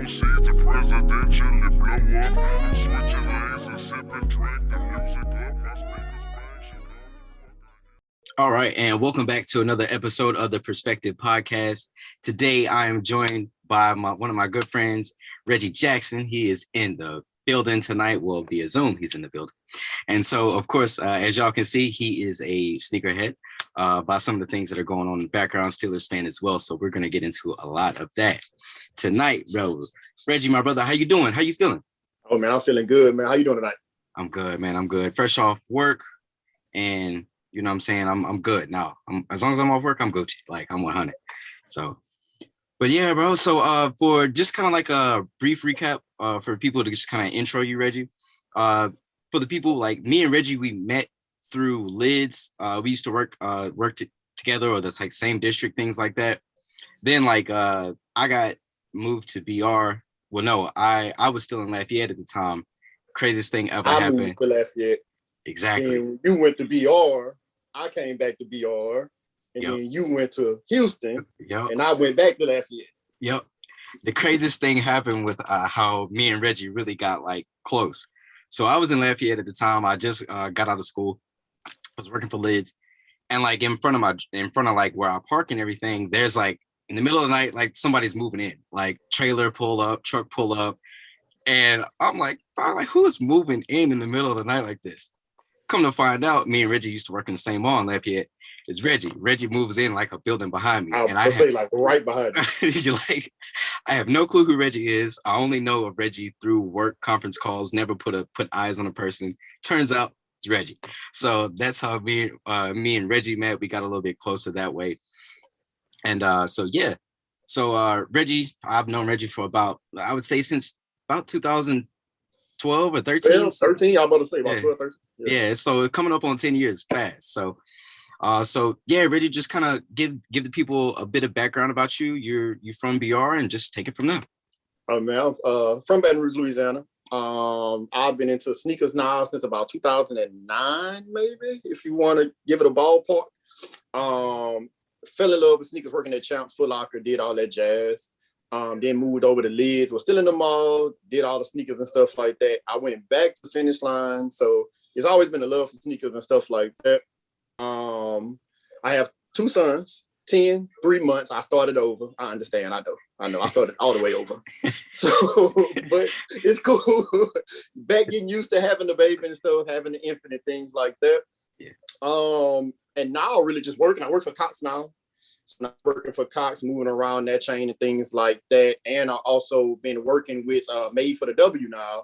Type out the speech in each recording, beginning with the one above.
proceed to presidentially blow up. I'm switching lanes and sipping drink, the music up, my speakers bashing. All right, and welcome back to another episode of the Perspective Podcast. Today, I am joined by one of my good friends, Reggie Jackson. He is in the building tonight. Well, via Zoom, he's in the building. And so, of course, as y'all can see, he is a sneakerhead by some of the things that are going on in the background, Steelers fan as well. So we're going to get into a lot of that tonight, bro. Reggie, my brother, how you doing? How you feeling? Oh, man, I'm feeling good, man. How you doing tonight? I'm good, man. I'm good. Fresh off work, and you know what I'm saying? I'm good now. As long as I'm off work, I'm Gucci. Like, I'm 100. So, but yeah, bro. So for just kind of like a brief recap for people to just kind of intro you, Reggie. For the people like me and Reggie, we met through Lids. We used to work together, or that's like same district, things like that. Then like I got moved to BR. Well, no, I was still in Lafayette at the time. Craziest thing ever happened. I moved to Lafayette. Exactly. And you went to BR. I came back to BR, and Yep. then you went to Houston, Yep. and I went back to Lafayette. Yep. The craziest thing happened with how me and Reggie really got like close. So I was in Lafayette at the time. I just got out of school. I was working for Lids, and like in front of like where I park and everything, there's like in the middle of the night, like somebody's moving in, like trailer pull up, truck pull up, and I'm like who is moving in the middle of the night like this? Come to find out, me and Reggie used to work in the same mall in Lafayette. It's Reggie. Reggie moves in like a building behind me. I say like right behind you. You're like, I have no clue who Reggie is. I only know of Reggie through work conference calls, never put eyes on a person. Turns out it's Reggie. So that's how me and Reggie met. We got a little bit closer that way. And so yeah. So Reggie, I've known Reggie for about, I would say since about 2012 or 13. Well, 13, I'm about to say about 12, 13. Yeah, so coming up on 10 years fast. So yeah, Reggie, just kind of give the people a bit of background about you. You're from BR, and just take it from there. Oh man, I'm from Baton Rouge, Louisiana. I've been into sneakers now since about 2009, maybe, if you want to give it a ballpark. Fell in love with sneakers working at Champs, Foot Locker, did all that jazz. Then moved over to Lids, was still in the mall, did all the sneakers and stuff like that. I went back to the Finish Line, so it's always been a love for sneakers and stuff like that. I have two sons, 10, 3 months. I started over. I understand. I know. I started all the way over. So, but it's cool. Back getting used to having the baby and stuff, having the infant and things like that. Yeah. And now really just working. I work for Cox now. So I'm working for Cox, moving around that chain and things like that. And I've also been working with Made for the W now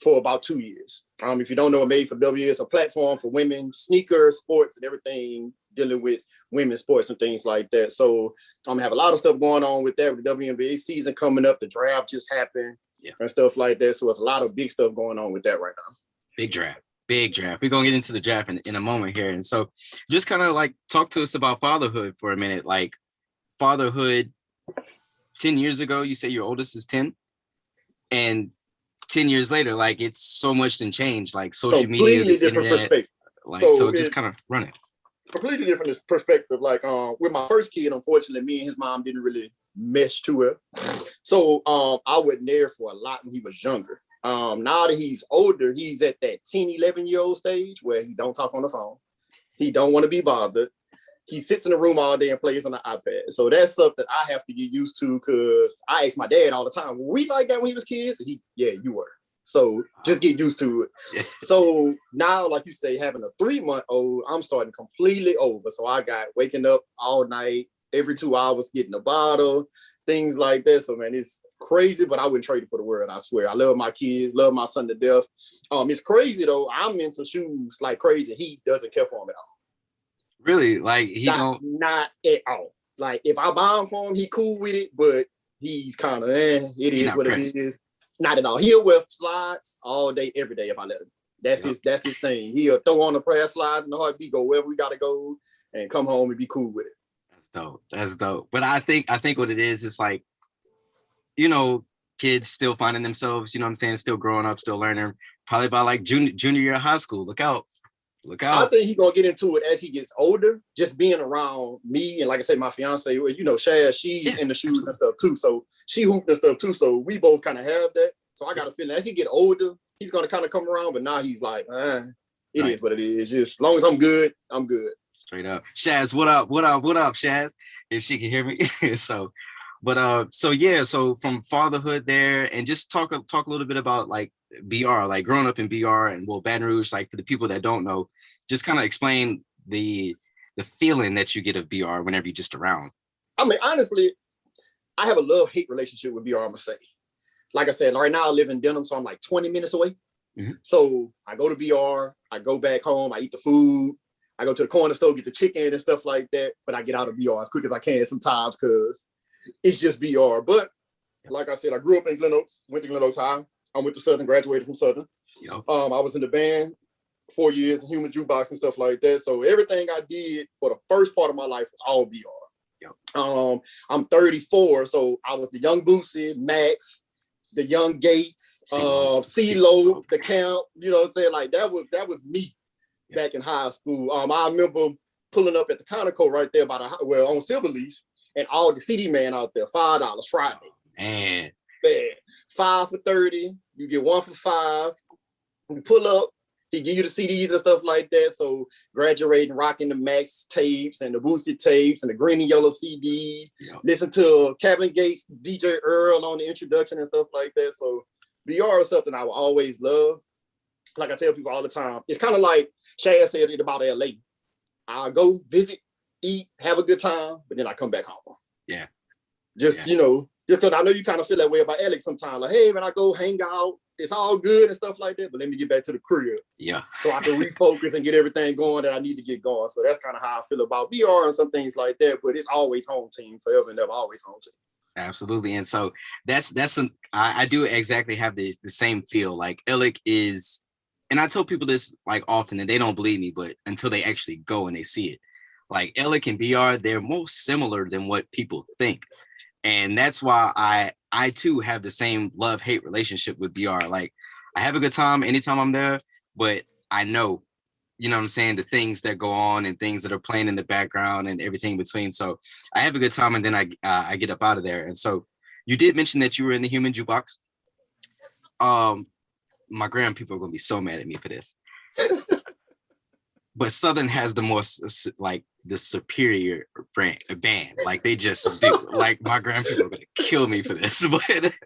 for about 2 years. If you don't know what Made for W is, a platform for women, sneakers, sports, and everything dealing with women's sports and things like that. So have a lot of stuff going on with that, with the WNBA season coming up. The draft just happened and stuff like that. So it's a lot of big stuff going on with that right now. Big draft. We're going to get into the draft in a moment here. And so just kind of like talk to us about fatherhood for a minute. Like fatherhood 10 years ago, you say your oldest is 10, and 10 years later, like it's so much than changed, like social media, completely different internet, perspective. like so just kind of run it. Completely different perspective. Like with my first kid, unfortunately, me and his mom didn't really mesh too well. So I wasn't there for a lot when he was younger. Now that he's older, he's at that 10, 11-year-old stage where he don't talk on the phone. He don't want to be bothered. He sits in the room all day and plays on the iPad. So that's something I have to get used to, because I ask my dad all the time, were we like that when he was kids? And yeah, you were. So just get used to it. So now, like you say, having a 3-month-old, I'm starting completely over. So I got waking up all night, every 2 hours, getting a bottle, things like that. So man, it's crazy, but I wouldn't trade it for the world. I swear. I love my kids, love my son to death. It's crazy though. I'm into shoes like crazy. He doesn't care for them at all. Really? Like he not at all. Like if I buy them for him, he cool with it, but he's kind of it is what pressed. it is. Not at all. He'll wear slides all day, every day if I let him. That's his thing. He'll throw on the prayer slides in the heartbeat, go wherever we gotta go, and come home and be cool with it. That's dope. But I think what it is, it's like, you know, kids still finding themselves, you know what I'm saying, still growing up, still learning, probably by like junior year of high school. Look out. Look I out. think he's gonna get into it as he gets older. Just being around me and like I said, my fiance, you know, Shaz, she's in the shoes and stuff too. So she hooped and stuff too. So we both kind of have that. So I got a feeling as he get older, he's gonna kind of come around. But now he's like, it is what it is. Just as long as I'm good, I'm good. Straight up. Shaz, what up? What up? What up, Shaz? If she can hear me. So from fatherhood there, and just talk a little bit about like BR, like growing up in BR and Baton Rouge, like for the people that don't know, just kind of explain the feeling that you get of BR whenever you're just around. I mean, honestly, I have a love-hate relationship with BR, I'm gonna say. Like I said, right now I live in Denham, so I'm like 20 minutes away. Mm-hmm. So I go to BR, I go back home, I eat the food, I go to the corner store, get the chicken and stuff like that, but I get out of BR as quick as I can sometimes because it's just BR. But like I said, I grew up in Glen Oaks, went to Glen Oaks High. I went to Southern, graduated from Southern. Yep. I was in the band 4 years in Human Jukebox and stuff like that. So everything I did for the first part of my life was all BR. Yep. I'm 34, so I was the young Boosie, Max, the young Gates, CeeLo, the Camp. You know what I'm saying? Like that was me back in high school. I remember pulling up at the Conoco right there on Silverleaf, and all the CD man out there, $5 Friday. Man. 5 for 30. You get 1 for 5. You pull up, he give you the CDs and stuff like that. So graduating, rocking the Max tapes and the Boosie tapes and the green and yellow CD. Yep. Listen to Kevin Gates, DJ Earl on the introduction and stuff like that. So BR is something I will always love. Like I tell people all the time, it's kind of like Shaz said it about LA. I'll go visit, eat, have a good time, but then I come back home. Yeah. Just because I know you kind of feel that way about Alex sometimes. Like, hey, man, I go hang out. It's all good and stuff like that. But let me get back to the crib. Yeah. So I can refocus and get everything going that I need to get going. So that's kind of how I feel about BR and some things like that. But it's always home team, forever and ever, always home team. Absolutely. And so I do exactly have the same feel. Like Alec is, and I tell people this like often and they don't believe me, but until they actually go and they see it. Like Alec and BR, they're most similar than what people think. And that's why I too have the same love-hate relationship with BR. Like I have a good time anytime I'm there, but I know, you know what I'm saying, the things that go on and things that are playing in the background and everything between. So I have a good time and then I get up out of there. And so you did mention that you were in the Human Jukebox. My grand people are gonna be so mad at me for this. But Southern has the most like the superior band. Like they just do. Like my grand people are gonna kill me for this. But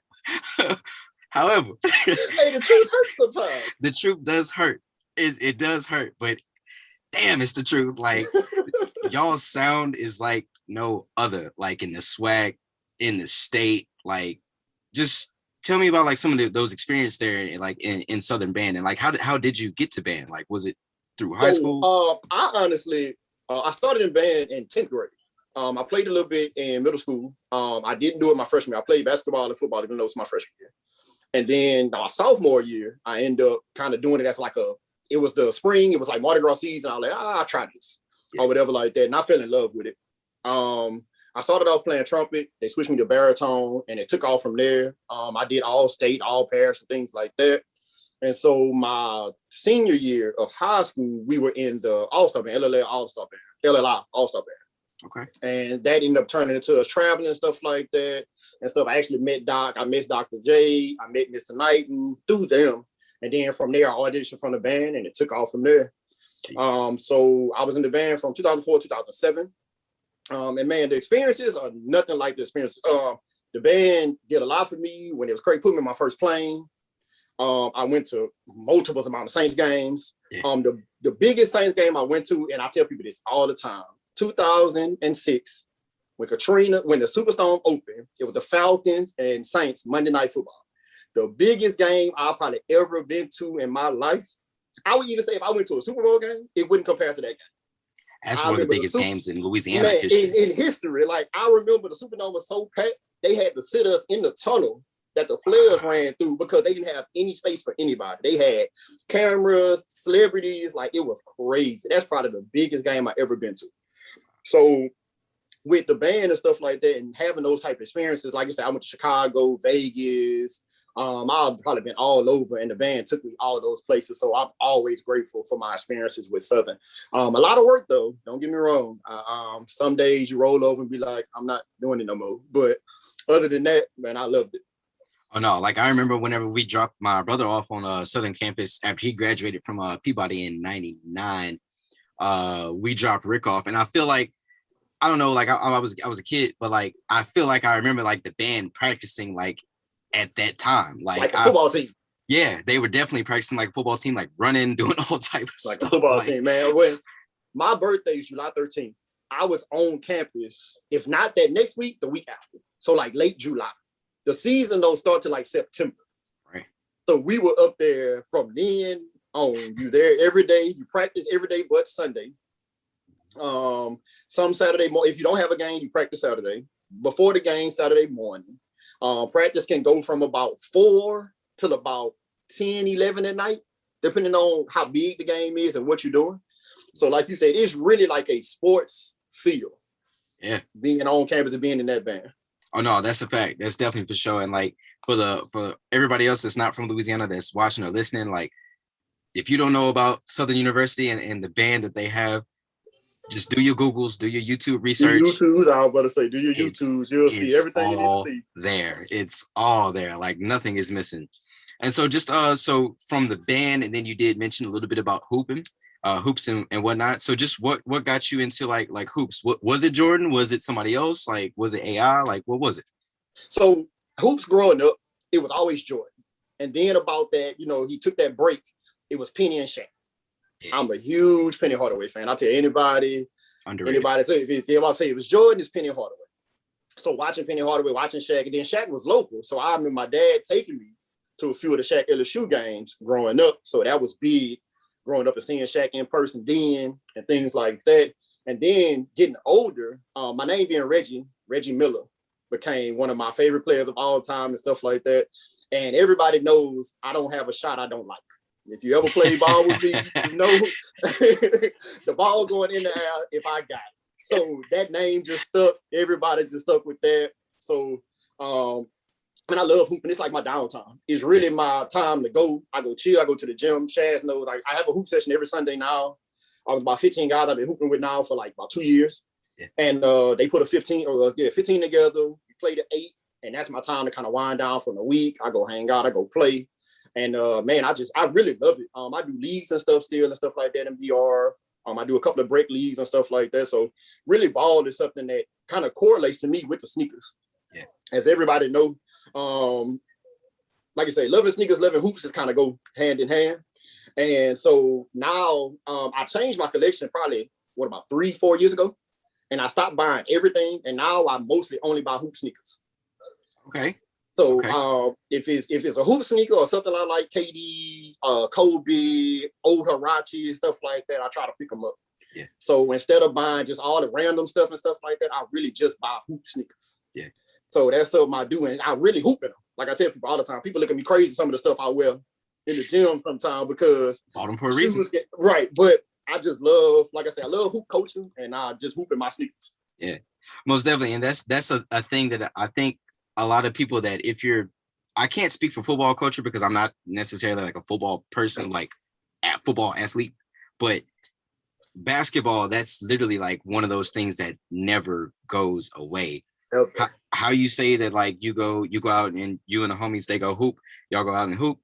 however, hey, the truth hurts sometimes. The truth does hurt. It does hurt, but damn, it's the truth. Like y'all's sound is like no other. Like in the swag, in the state. Like just tell me about like some of those experiences there, like in Southern band, and like how did you get to band? Like was it through high school? I honestly, I started in band in 10th grade. I played a little bit in middle school. I didn't do it my freshman year. I played basketball and football, even though it was my freshman year. And then my sophomore year, I ended up kind of doing it as like it was the spring. It was like Mardi Gras season. I was like, I'll try this or whatever like that. And I fell in love with it. I started off playing trumpet. They switched me to baritone and it took off from there. I did all state, all parish and things like that. And so my senior year of high school, we were in the All-Star Band, LLI All-Star Band. Okay. And that ended up turning into us traveling and stuff like that and stuff. I actually met Doc. I met Dr. J. I met Mr. Knighton through them. And then from there, I auditioned from the band and it took off from there. So I was in the band from 2004, 2007. And man, the experiences are nothing like the experiences. The band did a lot for me when it was crazy. Put me in my first plane. I went to multiple amount of Saints games. Yeah. The biggest Saints game I went to, and I tell people this all the time, 2006, when the Superstorm opened, it was the Falcons and Saints Monday Night Football. The biggest game I've probably ever been to in my life. I would even say if I went to a Super Bowl game, it wouldn't compare to that game. That's one of the biggest games in Louisiana history. In history, like I remember the Superdome was so packed, they had to sit us in the tunnel that the players ran through because they didn't have any space for anybody. They had cameras, celebrities, like it was crazy. That's probably the biggest game I've ever been to. So with the band and stuff like that and having those type of experiences, like I said, I went to Chicago, Vegas, I've probably been all over, and the band took me all those places. So I'm always grateful for my experiences with Southern. A lot of work though, don't get me wrong. Some days you roll over and be like, I'm not doing it no more. But other than that, man, I loved it. Oh no, like I remember whenever we dropped my brother off on Southern campus after he graduated from Peabody in '99, we dropped Rick off, and I feel like, I don't know, like I was a kid, but like I feel like I remember like the band practicing like at that time, like a football team. Yeah, they were definitely practicing like a football team, like running, doing all type of like stuff. A football team, man. When my birthday is July 13th, I was on campus, if not that next week, the week after. So like late July. The season don't start till like September. Right. So we were up there from then on. You there every day. You practice every day but Sunday. Some Saturday morning. If you don't have a game, you practice Saturday. Before the game, Saturday morning. Practice can go from about 4 till about 10, 11 at night, depending on how big the game is and what you're doing. So like you said, it's really like a sports feel. Yeah. Being on campus and being in that band. Oh no, that's a fact. That's definitely for sure. And like for everybody else that's not from Louisiana that's watching or listening, like if you don't know about Southern University and the band that they have, just do your Googles, do your YouTube research. I was about to say, do your YouTubes. You'll see everything you need to see. There. It's all there. Like nothing is missing. And so just so from the band, and then you did mention a little bit about hoops and whatnot. So just what got you into like hoops? What was it, Jordan? Was it somebody else? Like was it AI? Like what was it? So hoops growing up, it was always Jordan. And then about that, he took that break. It was Penny and Shaq. Yeah. I'm a huge Penny Hardaway fan. I'll tell anybody. Underrated. Anybody tell if I say it was Jordan, it's Penny Hardaway. So watching Penny Hardaway, watching Shaq, and then Shaq was local. So I remember my dad taking me to a few of the Shaq LSU games growing up. So that was big. Growing up and seeing Shaq in person then and things like that. And then getting older, my name being Reggie Miller became one of my favorite players of all time and stuff like that. And everybody knows I don't have a shot I don't like. If you ever play ball with me, you know the ball going in the air if I got it. So that name just stuck. Everybody just stuck with that. So I love hooping. It's like my downtime. It's really my time to go. I go chill. I go to the gym. Shaz knows I have a hoop session every Sunday now. I was about 15 guys I've been hooping with now for like about 2 years. Yeah. And they put a 15 together. We played at 8. And that's my time to kind of wind down from the week. I go hang out. I go play. And man, I really love it. I do leagues and stuff still and stuff like that in VR. I do a couple of break leagues and stuff like that. So really ball is something that kind of correlates to me with the sneakers. Yeah. As everybody know, like I say, loving sneakers, loving hoops is kind of go hand in hand. And so now I changed my collection probably, about 3-4 years ago. And I stopped buying everything. And now I mostly only buy hoop sneakers. Okay. So if it's a hoop sneaker or something like KD, Kobe, old Hirachi, stuff like that, I try to pick them up. Yeah. So instead of buying just all the random stuff and stuff like that, I really just buy hoop sneakers. Yeah. So that's something I do, and I really hoop in them. Like I tell people all the time, people look at me crazy some of the stuff I wear in the gym sometimes because bought them for a reason. Right, but I just love, like I said, I love hoop coaching, and I just hoop in my sneakers. Yeah, most definitely, and that's a thing that I think a lot of people that I can't speak for football culture because I'm not necessarily like a football person, like a football athlete, but basketball, that's literally like one of those things that never goes away. Okay. How you say that, like you go out and you and the homies, they go hoop, y'all go out and hoop.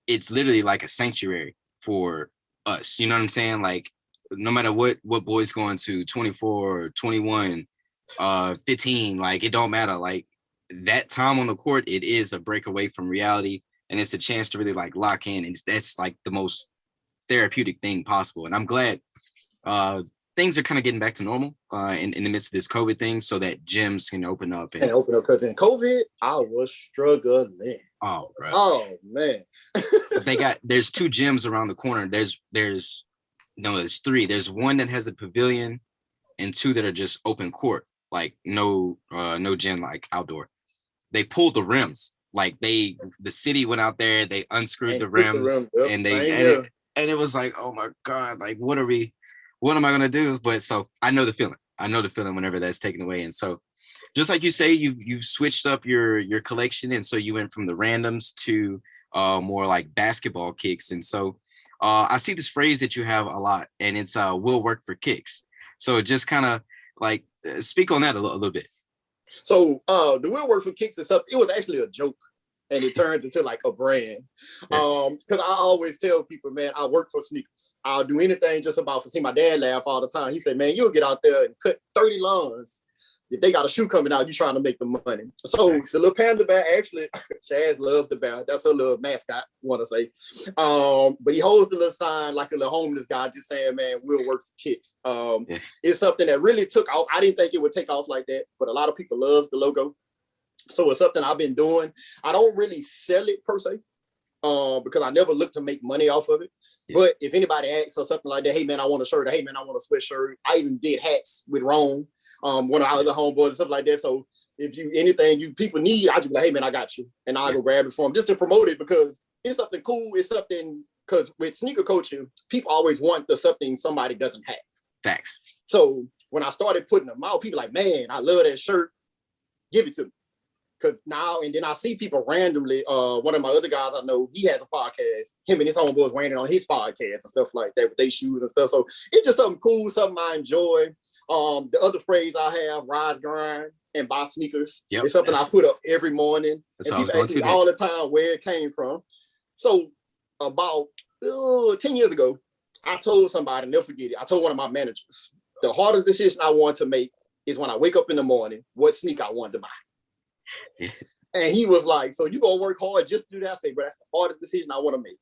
It's literally like a sanctuary for us. You know what I'm saying? Like no matter what boys going to 24, 21, 15, like it don't matter. Like that time on the court, it is a break away from reality, and it's a chance to really like lock in, and that's like the most therapeutic thing possible. And I'm glad things are kind of getting back to normal in the midst of this COVID thing, so that gyms can open up. And open up, because in COVID, I was struggling. Oh, bro. Oh, man. There's 2 gyms around the corner. There's 3. There's one that has a pavilion and 2 that are just open court, like no gym, like outdoor. They pulled the rims. Like the city went out there, they unscrewed the rims, yep, and it was like, oh my God, like what am I gonna do? But so I know the feeling whenever that's taken away. And so just like you say, you've switched up your collection, and so you went from the randoms to more like basketball kicks. And so I see this phrase that you have a lot, and it's will work for kicks. So just kind of like speak on that a little bit. So the will work for kicks is something. It was actually a joke, and it turned into like a brand. Because I always tell people, man, I work for sneakers. I'll do anything just about for. See, my dad laugh all the time. He said, man, you'll get out there and cut 30 lawns. If they got a shoe coming out, you trying to make the money. So the little panda bear, actually, Chaz loves the bear. That's her little mascot, want to say. But he holds the little sign like a little homeless guy, just saying, man, we'll work for kicks. It's something that really took off. I didn't think it would take off like that, but a lot of people love the logo. So it's something I've been doing. I don't really sell it per se, because I never look to make money off of it. But if anybody asks or something like that, hey man, I want a shirt, or hey man, I want a sweatshirt. I even did hats with Rome. One of our other homeboys and stuff like that. So if anything people need, I just be like, hey man, I got you. And I'll go grab it for them just to promote it, because it's something cool. It's something, because with sneaker culture, people always want something somebody doesn't have. Facts. So when I started putting them out, people like, man, I love that shirt. Give it to me. Because now, and then I see people randomly, one of my other guys I know, he has a podcast. Him and his homeboys wearing it on his podcast and stuff like that with their shoes and stuff. So it's just something cool, something I enjoy. The other phrase I have, rise, grind, and buy sneakers. It's something I put up every morning. And people ask me all the time where it came from. So about 10 years ago, I told somebody, never forget it, I told one of my managers, the hardest decision I want to make is when I wake up in the morning, what sneaker I wanted to buy. And he was like, so you gonna work hard just to do that? I say, but that's the hardest decision I want to make.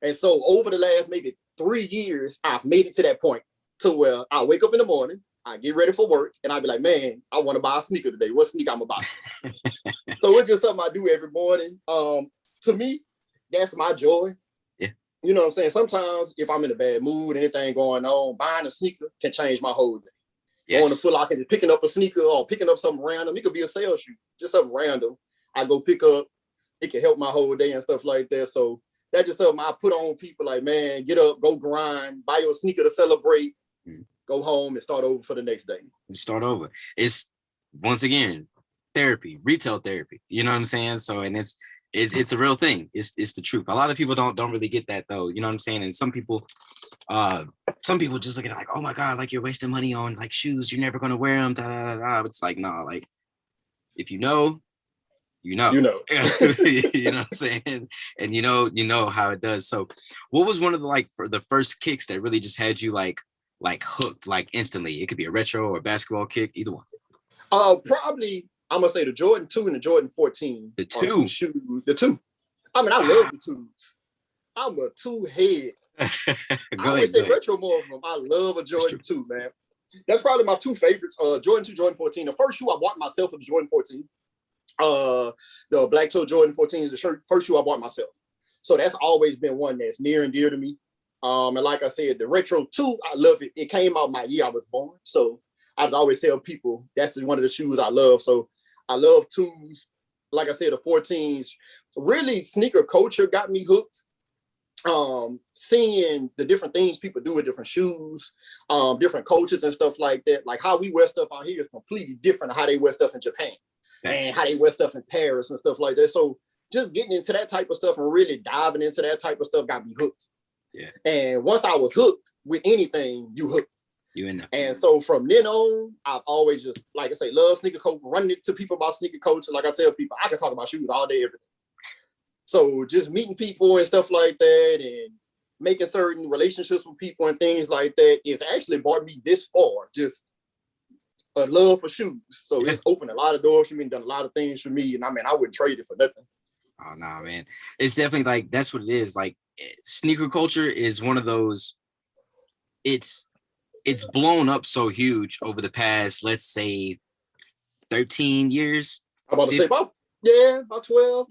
And so over the last maybe 3 years, I've made it to that point to where I wake up in the morning, I get ready for work, and I be like, man, I want to buy a sneaker today. What sneaker I'm gonna buy? So it's just something I do every morning. To me, that's my joy. You know what I'm saying? Sometimes if I'm in a bad mood, anything going on, buying a sneaker can change my whole day. Going to Foot Locker and picking up a sneaker or picking up something random. It could be a sales shoe, just something random. I go pick up. It can help my whole day and stuff like that. So that's just something I put on people like, man, get up, go grind, buy your sneaker to celebrate, go home and start over for the next day. Start over. It's, once again, therapy, retail therapy. You know what I'm saying? So, and it's a real thing. It's the truth. A lot of people don't really get that though. You know what I'm saying? And some people just look at it like, oh my God, like you're wasting money on like shoes. You're never gonna wear them. Da, da, da, da. But it's like, nah, like if you know, you know. You know what I'm saying? And you know how it does. So what was one of the for the first kicks that really just had you like hooked like instantly? It could be a retro or a basketball kick, either one. Probably I'm gonna say the Jordan 2 and the Jordan 14. The two. The two. I mean, I love the twos. I'm a two head. I wish they retro more of them. I love a Jordan 2, man. That's probably my two favorites. Jordan 2, Jordan 14. The first shoe I bought myself was Jordan 14. The black toe Jordan 14 is the first shoe I bought myself. So that's always been one that's near and dear to me. And like I said, the retro 2, I love it. It came out my year I was born. So I always tell people that's one of the shoes I love. So I love twos. Like I said, the 14s. Really, sneaker culture got me hooked. Seeing the different things people do with different shoes, different cultures and stuff like that. Like how we wear stuff out here is completely different than how they wear stuff in Japan and how they wear stuff in Paris and stuff like that. So just getting into that type of stuff and really diving into that type of stuff got me hooked. Yeah. And once I was hooked with anything, you hooked. You in there. And so from then on, I've always just, like I say, love sneaker culture, running it to people about sneaker culture. Like I tell people, I can talk about shoes all day, every day. So just meeting people and stuff like that and making certain relationships with people and things like that is actually brought me this far. Just a love for shoes. So it's opened a lot of doors for me and done a lot of things for me. And I mean, I wouldn't trade it for nothing. Oh, nah, man. It's definitely like, that's what it is. Like sneaker culture is one of those, it's blown up so huge over the past, let's say 13 years. I'm about to say about 12.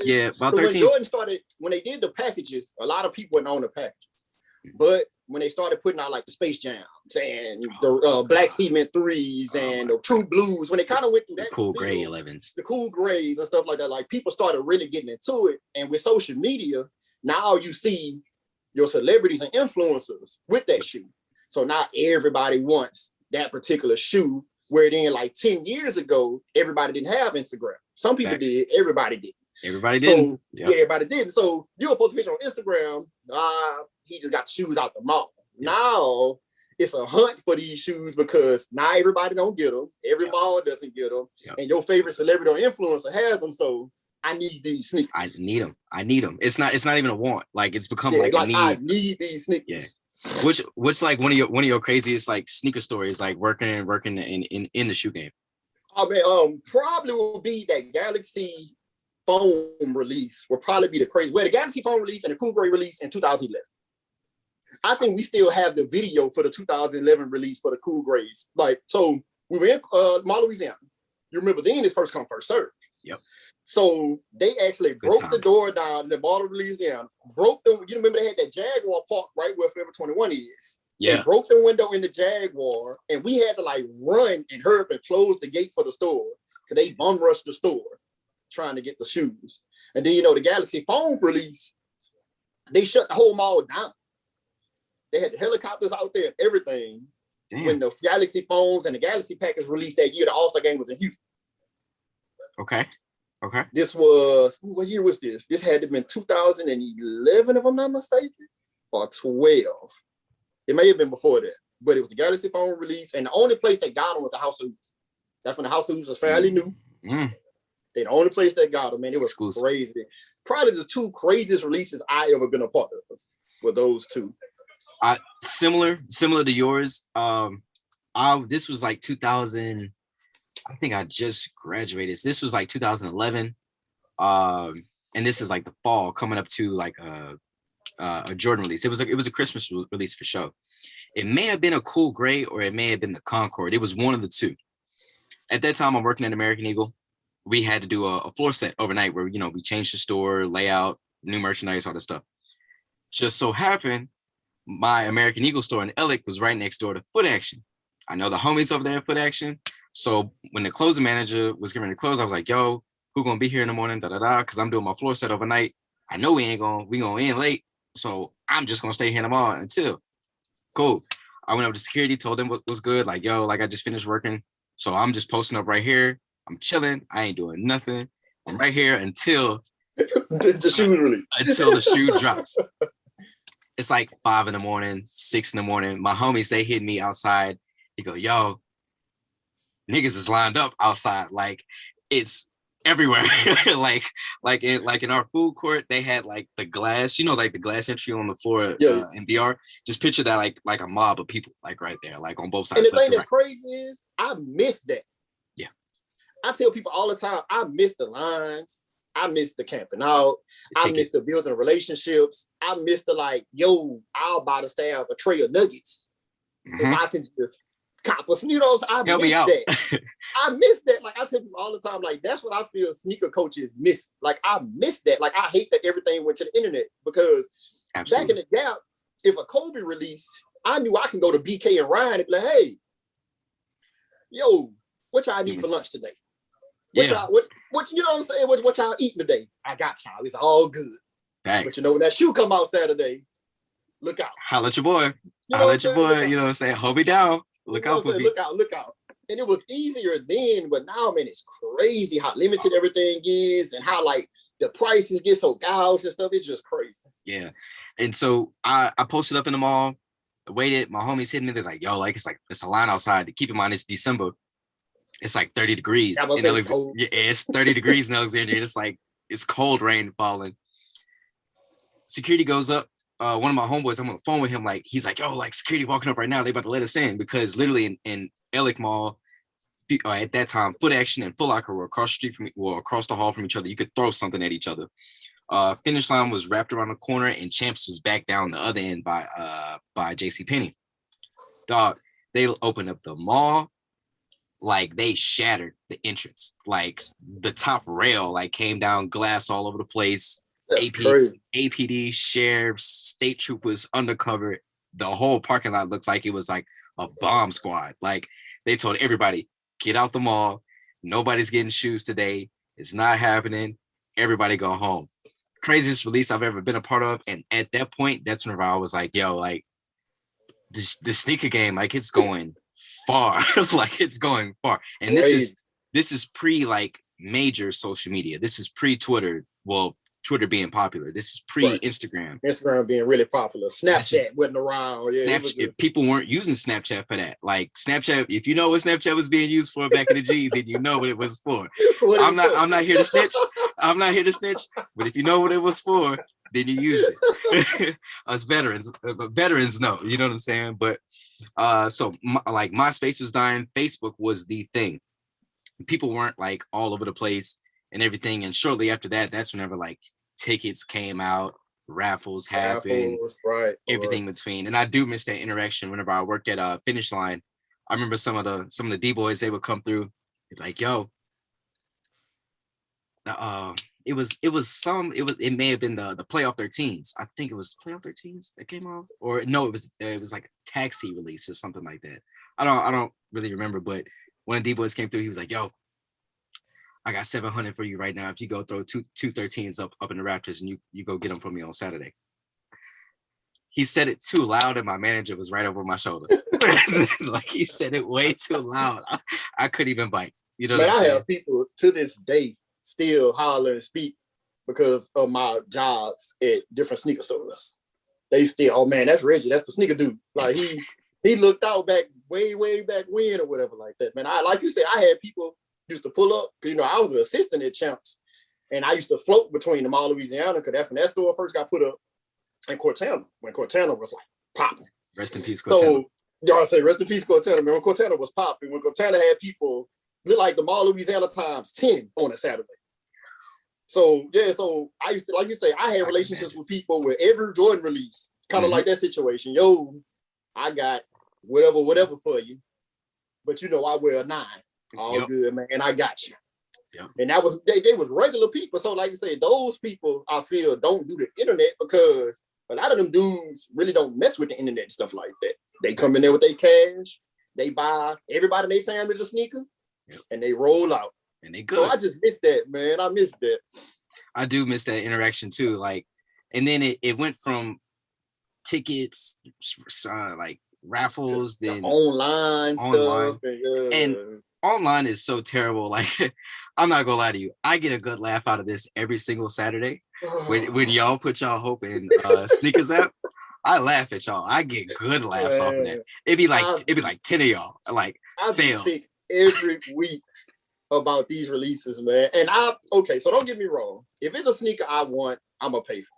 Yeah, about 13. When Jordan started, when they did the packages, a lot of people went on the packages. But when they started putting out like the Space Jams and the Black Cement 3s and the True Blues, when they kind of went through that. The cool gray 11s. The cool grays and stuff like that, like people started really getting into it. And with social media, now you see your celebrities and influencers with that shoe. So now everybody wants that particular shoe. Where then like 10 years ago, everybody didn't have Instagram. Some people did, everybody did. Everybody did. So yeah, everybody did. So you were supposed to picture on Instagram, he just got the shoes out the mall. Yep. Now it's a hunt for these shoes because not everybody don't get them. Every mall doesn't get them. Yep. And your favorite celebrity or influencer has them. So I need these sneakers. I need them. It's not even a want. Like it's become like a need. I need these sneakers. Yeah. What's like one of your craziest like sneaker stories, like working in the shoe game? I mean, probably will be that Galaxy Foam release. Will probably be the crazy. Well, the Galaxy Foam release and the Cool Gray release in 2011. I think we still have the video for the 2011 release for the Cool Grays. Like, so we were in Mall, Louisiana. You remember then it's first come, first serve. Yep. So they actually broke the door down in the Mall of Louisiana. You remember they had that Jaguar park right where Forever 21 is. Yeah. They broke the window in the Jaguar, and we had to like run and hurry up and close the gate for the store because they bum rushed the store trying to get the shoes. And then the Galaxy Foam release, they shut the whole mall down. They had the helicopters out there and everything. Damn. When the Galaxy Foams and the Galaxy package released that year, the All-Star game was in Houston. Okay. This was, what year was this? This had to have been 2011, if I'm not mistaken, or 12. It may have been before that, but it was the Galaxy Foam release, and the only place that got them was the House of Hoops. That's when the House of Hoops was fairly new. They the only place that got them, and it was exclusive. Crazy. Probably the two craziest releases I ever been a part of were those two. Similar to yours. This was like 2000. I think I just graduated. This was like 2011. And this is like the fall coming up to like a Jordan release. It was a Christmas release for sure. It may have been a Cool Gray or it may have been the Concord. It was one of the two. At that time, I'm working at American Eagle. We had to do a floor set overnight where, we changed the store, layout, new merchandise, all this stuff. Just so happened, my American Eagle store in Ellick was right next door to Foot Action. I know the homies over there at Foot Action. So when the closing manager was getting ready to close, I was like, yo, who gonna be here in the morning? Because I'm doing my floor set overnight. I know we gonna end late. So I'm just gonna stay here tomorrow until. Cool. I went up to security, told them what was good. Like, yo, like I just finished working. So I'm just posting up right here. I'm chilling. I ain't doing nothing. I'm right here until the shoe release. Until the shoe drops. It's like 5 a.m, 6 a.m. My homies, they hit me outside. They go, yo, niggas is lined up outside. Like it's everywhere. like in our food court, they had like the glass, like the glass entry on the floor in VR. Just picture that like a mob of people like right there, like on both sides. And the thing that's crazy is I miss that. Yeah. I tell people all the time, I miss the lines. I miss the camping out. I miss the building relationships. I miss the yo, I'll buy the staff a tray of nuggets. If I can just cop us, I help me out. That. I miss that. Like I tell people all the time, that's what I feel sneaker coaches miss. Like I miss that. Like I hate that everything went to the internet because back in the Gap, if a Kobe released, I knew I can go to BK and Ryan and be like, hey, yo, what y'all need for lunch today? What you know what I'm saying? What y'all eating today? I got y'all. It's all good. Thanks. But when that shoe come out Saturday, look out. Holla at your boy. Holla at your boy. You know what I'm saying? Hold me down. Look out for me. Look out. And it was easier then, but now, man, it's crazy how limited everything is and how the prices get so gouged and stuff. It's just crazy. Yeah. And so I posted up in the mall, waited. My homies hit me. They're like, yo, it's a line outside. Keep in mind, it's December. It's like 30 degrees. It's 30 degrees in Alexandria. It's cold rain falling. Security goes up. One of my homeboys, I'm on the phone with him. He's like, yo, security walking up right now. They about to let us in because literally in Ellick Mall, at that time, Foot Action and Foot Locker were across the street from me, or across the hall from each other. You could throw something at each other. Finish line was wrapped around the corner, and Champs was back down the other end by JCPenney. Dog, they opened up the mall. They shattered the entrance. The top rail came down, glass all over the place. APD, sheriffs, state troopers, undercover. The whole parking lot looked like it was a bomb squad. They told everybody, get out the mall. Nobody's getting shoes today. It's not happening. Everybody go home. Craziest release I've ever been a part of. And at that point, that's whenever I was like, yo, the sneaker game, it's going far. Like it's going far. And this is pre like major social media. This is pre-Twitter. Well, Twitter being popular. This is pre-Instagram. Instagram being really popular. Snapchat wasn't around. Yeah, people weren't using Snapchat for that. Like Snapchat, if you know what Snapchat was being used for back in the G, then you know what it was for. I'm not here to snitch. I'm not here to snitch. But if you know what it was for, then you used it. Us veterans know. You know what I'm saying? But so like MySpace was dying. Facebook was the thing. People weren't like all over the place and everything. And shortly after that, that's whenever like tickets came out, raffles happened, everything between. And I do miss that interaction whenever I worked at Finish Line. I remember some of the D-boys, they would come through like, yo, it may have been the Playoff 13s. I think it was Playoff 13s that came out, or no, it was like a taxi release or something like that. I don't really remember, but when D-boys came through, he was like, yo, I got 700 for you right now. If you go throw two 13s up in the Raptors and you go get them for me on Saturday. He said it too loud and my manager was right over my shoulder. Like he said it way too loud. I couldn't even bite. You know what I'm saying? I have people to this day still holler and speak because of my jobs at different sneaker stores. They still, oh man, that's Reggie. That's the sneaker dude. Like he looked out back way back when or whatever like that. Man, like you said, I had people used to pull up. You know, I was an assistant at Champs, and I used to float between the Mall, Louisiana, because that's when that store first got put up, and Cortana, when Cortana was like popping. Rest in peace, Cortana. So y'all say rest in peace, Cortana. Man, when Cortana was popping, when Cortana had people look like the Mall, Louisiana times 10 on a Saturday. So yeah, so I used to, like you say, I had relationships with people with every Jordan release, kind of like that situation. Yo, I got whatever for you, but you know I wear a 9. All good, man. I got you. Yep. And that was they was regular people. So like you say, those people I feel don't do the internet because a lot of them dudes really don't mess with the internet and stuff like that. They come in there with their cash, they buy everybody in their family the sneaker, and they roll out. And they good. So I just miss that, man. I miss that. I do miss that interaction too. Like, and then it went from tickets, like raffles, then online stuff, and online is so terrible. Like, I'm not gonna lie to you, I get a good laugh out of this every single Saturday when y'all put y'all hope in sneakers app. I laugh at y'all. I get good laughs off of that. It'd be like 10 of y'all like fail sick every week about these releases, man. And so don't get me wrong. If it's a sneaker I want, I'm gonna pay for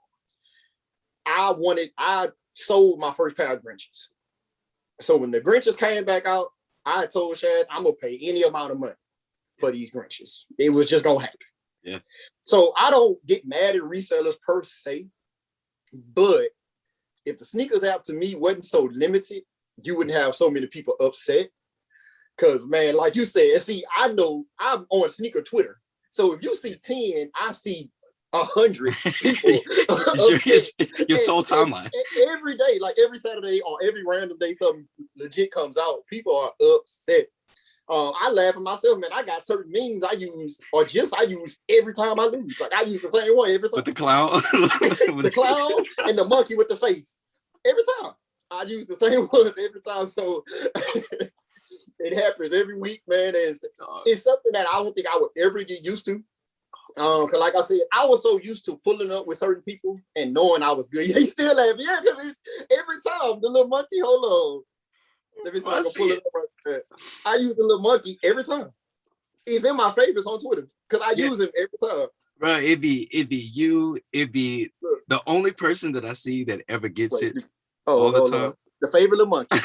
it. I sold my first pair of Grinches. So when the Grinches came back out, I told Shad, I'm gonna pay any amount of money for these Grinches. It was just gonna happen. Yeah. So I don't get mad at resellers per se, but if the sneakers app to me wasn't so limited, you wouldn't have so many people upset. Cause man, like you said, see, I know I'm on sneaker Twitter. So if you see 10, I see 100 people. Your whole timeline. Every day, like every Saturday or every random day, something legit comes out. People are upset. I laugh at myself, man. I got certain memes I use or gifs I use every time I lose. Like I use the same one every time. With the clown, the clown and the monkey with the face. Every time I use the same ones every time. So it happens every week, man. It's something that I don't think I would ever get used to. Cause like I said, I was so used to pulling up with certain people and knowing I was good. Yeah, he's still laughing. Yeah, because it's every time the little monkey. Hold on, let me see if I can pull it up right there. I use the little monkey every time. He's in my favorites on Twitter because I use him every time. Bro, it'd be you. It'd be the only person that I see that ever gets it all the time. The favorite little monkey.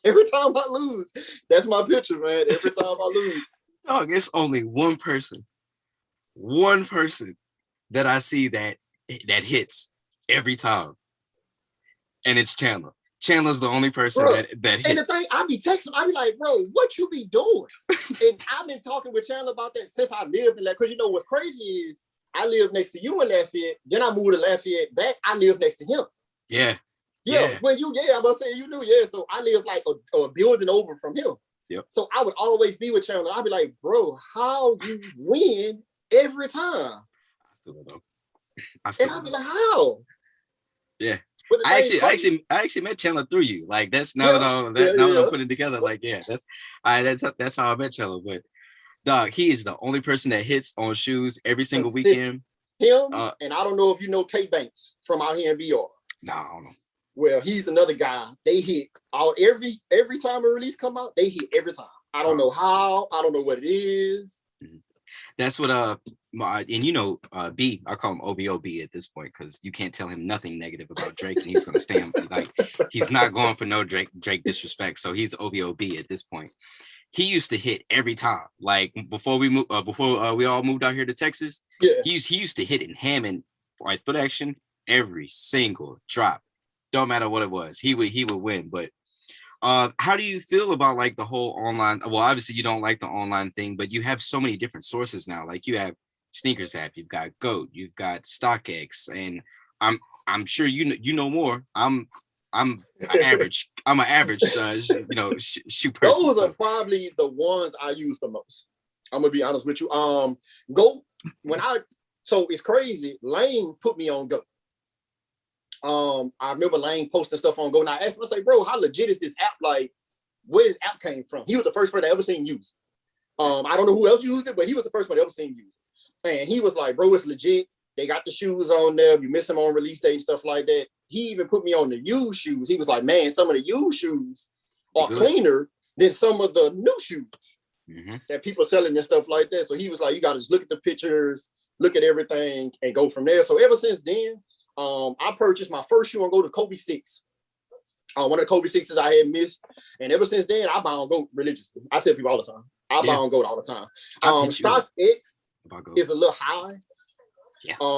Every time I lose, that's my picture, man. Every time I lose. Dog, it's only one person that I see that hits every time, and it's Chandler. Chandler's the only person that hits. And the thing, I be texting, I be like, bro, what you be doing? And I've been talking with Chandler about that since I lived in Lafayette. Because you know what's crazy is I live next to you in Lafayette. Then I moved to Lafayette back. I live next to him. Yeah. When I must say you knew, so I live like a building over from him. Yep. So I would always be with Chandler. I'd be like, bro, how you win every time? I still don't know. And I'd be like, how? Yeah. With the I same actually met Chandler through you. Like that's now Yeah, that I'm yeah. putting it together. Like that's how I met Chandler. But dog, he is the only person that hits on shoes every single Consistent. weekend. Him, and I don't know if you know K Banks from out here in BR. No, I don't know. Well, he's another guy. They hit every time a release come out, they hit every time. I don't know how, I don't know what it is. That's what and B, I call him OBOB at this point because you can't tell him nothing negative about Drake and he's gonna stand like he's not going for no Drake disrespect. So he's OBOB at this point. He used to hit every time. Like before we all moved out here to Texas, he used to hit in Hammond for like foot action every single drop. Don't matter what it was, he would win. But how do you feel about like the whole online? Well, obviously you don't like the online thing, but you have so many different sources now. Like you have Sneakers App, you've got GOAT, you've got StockX, and I'm sure you know more. I'm an average shoe person. Those are probably the ones I use the most. I'm gonna be honest with you. GOAT, so it's crazy. Lane put me on GOAT. I remember Lane posting stuff on GOAT, and I asked him, I say, bro, how legit is this app? Like, where this app came from? He was the first person I ever seen use it. I don't know who else used it, but he was the first one I ever seen use it. And he was like, bro, it's legit. They got the shoes on there. If you miss them on release day and stuff like that. He even put me on the used shoes. He was like, man, some of the used shoes are cleaner than some of the new shoes that people selling and stuff like that. So he was like, you got to just look at the pictures, look at everything, and go from there. So ever since then, I purchased my first shoe on GOAT, to Kobe 6. One of the Kobe 6s I had missed. And ever since then, I buy on GOAT religiously. I tell people all the time. I buy on GOAT all the time. StockX is a little high.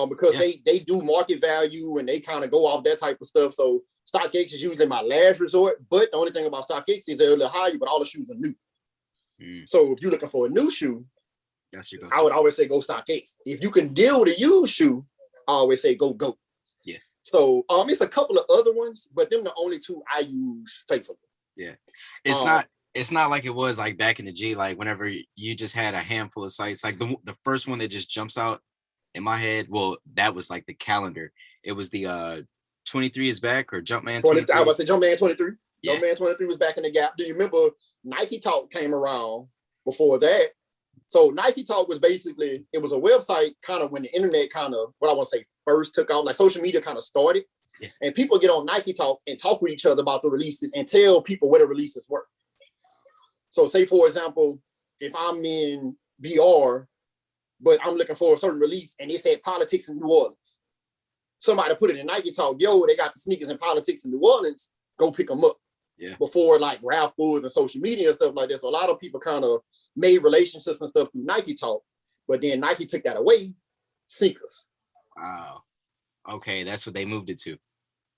Because they do market value and they kind of go off that type of stuff. So StockX is usually my last resort. But the only thing about StockX is they're a little higher, but all the shoes are new. So if you're looking for a new shoe, I would always say go StockX. If you can deal with a used shoe, I always say go GOAT. Yeah. So it's a couple of other ones, but them the only two I use faithfully. Yeah. It's not like it was like back in the G, like whenever you just had a handful of sites. Like the first one that just jumps out in my head, well, that was like the calendar. It was the 23 is back or Jumpman 23. I was say Jumpman 23. Yeah. Jumpman 23 was back in the gap. Do you remember Nike Talk came around before that? So Nike Talk was basically, it was a website kind of when the internet kind of, what I want to say, first took off, like social media kind of started. Yeah. And people get on Nike Talk and talk with each other about the releases and tell people where the releases were. So say, for example, if I'm in BR, but I'm looking for a certain release and it said politics in New Orleans. Somebody put it in Nike Talk, yo, they got the sneakers and politics in New Orleans, go pick them up. Yeah. Before like raffles and social media and stuff like that. So a lot of people kind of made relationships and stuff through Nike Talk, but then Nike took that away, sneakers. Wow. Okay, that's what they moved it to.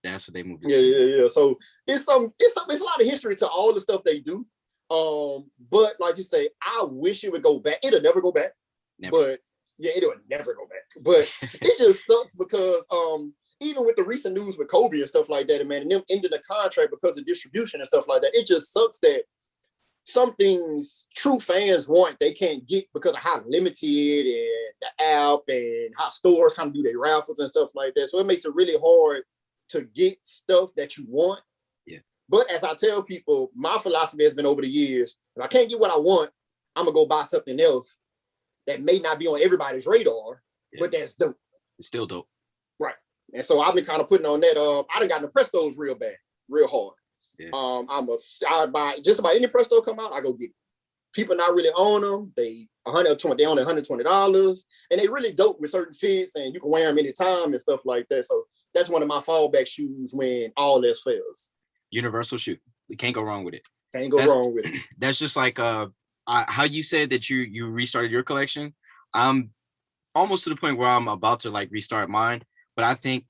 Yeah. So it's a lot of history to all the stuff they do. But like you say, I wish it would go back. It'll never go back. Never. But yeah, it'll never go back. But it just sucks because even with the recent news with Kobe and stuff like that, man, and them ending the contract because of distribution and stuff like that, it just sucks that some things true fans want, they can't get because of how limited and the app and how stores kind of do their raffles and stuff like that. So it makes it really hard to get stuff that you want. Yeah. But as I tell people, my philosophy has been over the years, if I can't get what I want, I'm going to go buy something else that may not be on everybody's radar, but that's dope. It's still dope. Right. And so I've been kind of putting on that. I done got the Prestos real bad, real hard. Yeah. I buy just about any Presto come out, I go get it. People not really own them. They only $120, and they really dope with certain fits, and you can wear them anytime and stuff like that. So that's one of my fallback shoes when all else fails. Universal shoe. You can't go wrong with it. Can't go wrong with it. That's just like how you said that you restarted your collection. I'm almost to the point where I'm about to like restart mine, but I think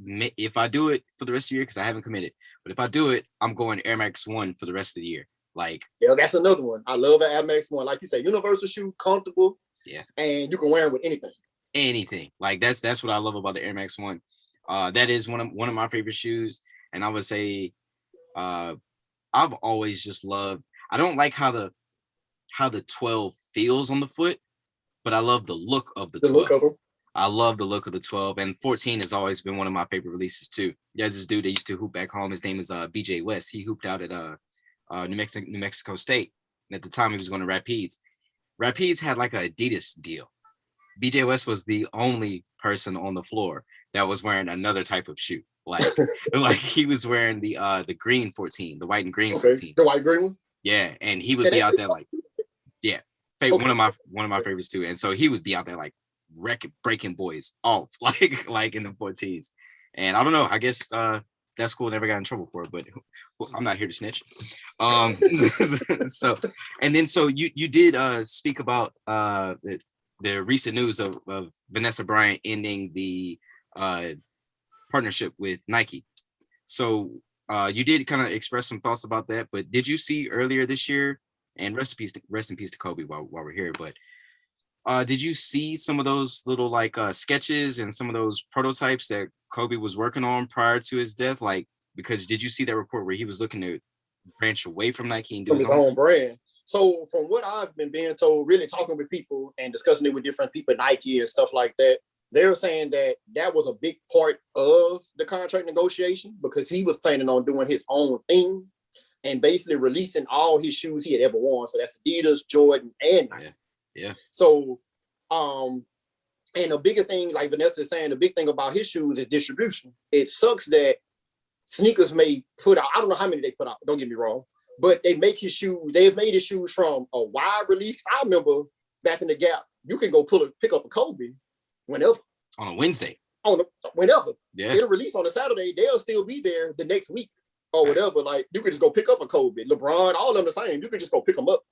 if I do it for the rest of the year, because I haven't committed, but if I do it, I'm going Air Max 1 for the rest of the year. Like, yeah, that's another one. I love an Air Max 1. Like you say, universal shoe, comfortable. Yeah. And you can wear it with anything. Anything. Like that's what I love about the Air Max 1. That is one of my favorite shoes. And I would say I've always just loved, I don't like how the 12 feels on the foot, but I love the look of the 12. Look of them. I love the look of the 12, and 14 has always been one of my favorite releases too. There's this dude that used to hoop back home. His name is BJ West. He hooped out at New Mexico State, and at the time he was going to Rapides. Rapides had like a Adidas deal. BJ West was the only person on the floor that was wearing another type of shoe. Like he was wearing the green 14, the white and green 14. The white green one? Yeah, and he would be out there like, yeah, one of my favorites too. And so he would be out there like breaking boys off like in the 14s. And I don't know, I guess that school never got in trouble for it, but I'm not here to snitch. So you did speak about the recent news of Vanessa Bryant ending the partnership with Nike. So you did kind of express some thoughts about that, but did you see earlier this year, and rest in peace to Kobe while we're here, but did you see some of those little like sketches and some of those prototypes that Kobe was working on prior to his death? Like, because did you see that report where he was looking to branch away from Nike and do his own brand? So from what I've been being told, really talking with people and discussing it with different people, Nike and stuff like that, they're saying that was a big part of the contract negotiation because he was planning on doing his own thing and basically releasing all his shoes he had ever worn. So that's Adidas, Jordan, and Nike. Yeah. So, and the biggest thing, like Vanessa is saying, the big thing about his shoes is distribution. It sucks that sneakers may put out, I don't know how many they put out, don't get me wrong, but they make his shoes, they've made his shoes from a wide release. I remember back in the Gap, you can go pick up a Kobe whenever. On a Wednesday. Whenever. Yeah. It'll release on a Saturday, they'll still be there the next week or whatever. Like, you could just go pick up a Kobe, LeBron, all of them the same. You could just go pick them up.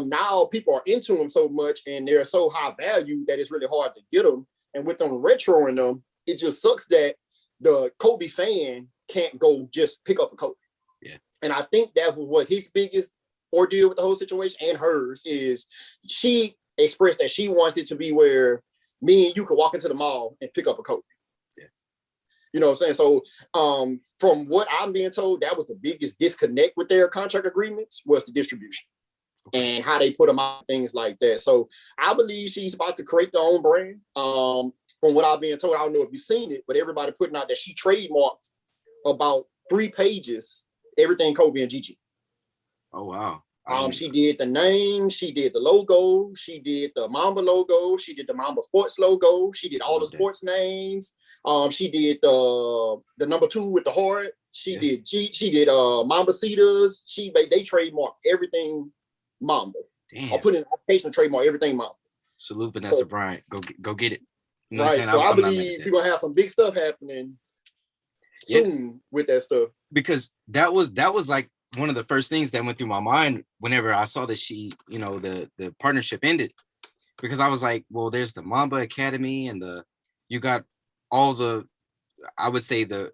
Now people are into them so much and they're so high value that it's really hard to get them. And with them retroing them, it just sucks that the Kobe fan can't go just pick up a Kobe. Yeah. And I think that was his biggest ordeal with the whole situation, and hers is she expressed that she wants it to be where me and you could walk into the mall and pick up a Kobe. Yeah. You know what I'm saying? So from what I'm being told, that was the biggest disconnect with their contract agreements was the distribution. And how they put them out, things like that. So I believe she's about to create their own brand. From what I've been told, I don't know if you've seen it, but everybody putting out that she trademarked about 3 pages, everything Kobe and Gigi. Oh, wow. She did the name, she did the logo, she did the Mamba logo, she did the Mamba Sports logo, she did all the sports names. She did the number 2 with the heart. She did Mamba Cedas. They trademarked everything Mamba. Damn. I'll put in an application trademark everything Mamba. Salute Vanessa Bryant. Go get it. You know right. So I believe we're gonna have some big stuff happening soon with that stuff. Because that was like one of the first things that went through my mind whenever I saw that she, you know, the partnership ended. Because I was like, well, there's the Mamba Academy and you got all the, I would say the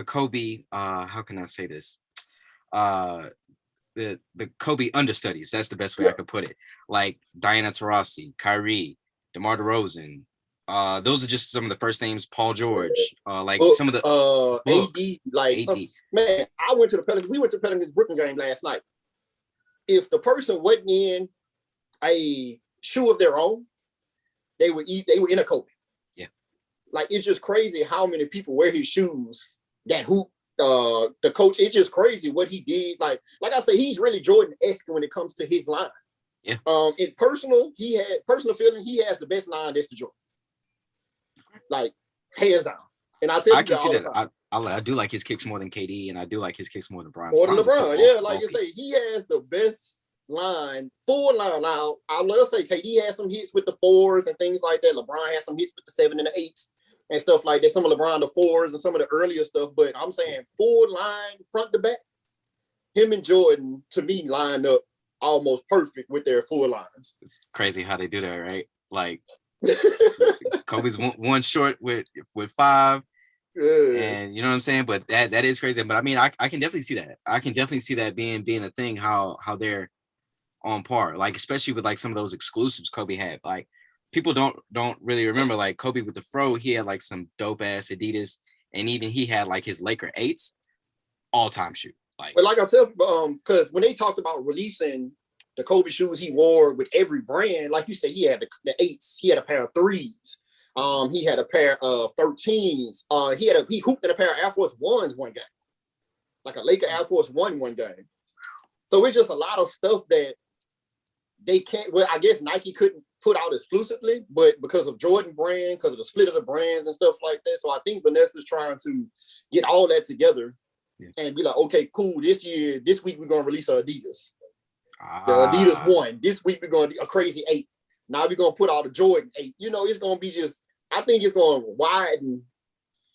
Kobe, how can I say this? The Kobe understudies. That's the best way I could put it. Like Diana Taurasi, Kyrie, DeMar DeRozan. Those are just some of the first names. Paul George. Some of the AD. Like AD. Man, we went to the Pelicans Brooklyn game last night. If the person wasn't in a shoe of their own, they were in a Kobe. Yeah. Like it's just crazy how many people wear his shoes that hoop. The coach, it's just crazy what he did. Like I said, he's really Jordan-esque when it comes to his line. Yeah. In personal feeling, he has the best line that's the Jordan. Like hands down. And I tell you, I can see that. I do like his kicks more than KD, and I do like his kicks more than LeBron. More than LeBron, yeah. Like you say, he has the best line, full line. Now, I love to say KD has some hits with the 4s and things like that. LeBron has some hits with the 7 and the 8s. And stuff like that. Some of LeBron, the 4s and some of the earlier stuff. But I'm saying full line, front to back. Him and Jordan, to me, line up almost perfect with their full lines. It's crazy how they do that, right? Like Kobe's one short with 5. And you know what I'm saying? But that is crazy. But I mean, I can definitely see that. I can definitely see that being a thing, how they're on par. Like, especially with like some of those exclusives Kobe had. Like, people don't really remember, like Kobe with the fro, he had like some dope ass Adidas, and even he had like his Laker 8s, all-time shoe. But like I tell people, because when they talked about releasing the Kobe shoes he wore with every brand, like you said, he had the 8s, he had a pair of 3s, He had a pair of 13s. He hooped in a pair of Air Force Ones one game, like a Laker Air Force one game. So it's just a lot of stuff that they can't. Well, I guess Nike couldn't put out exclusively, but because of Jordan brand, because of the split of the brands and stuff like that. So I think Vanessa's trying to get all that together and be like, okay, cool. This week we're gonna release Adidas. The Adidas 1. This week we're gonna do a crazy 8. Now we're gonna put out the Jordan 8. You know, it's gonna be just. I think it's gonna widen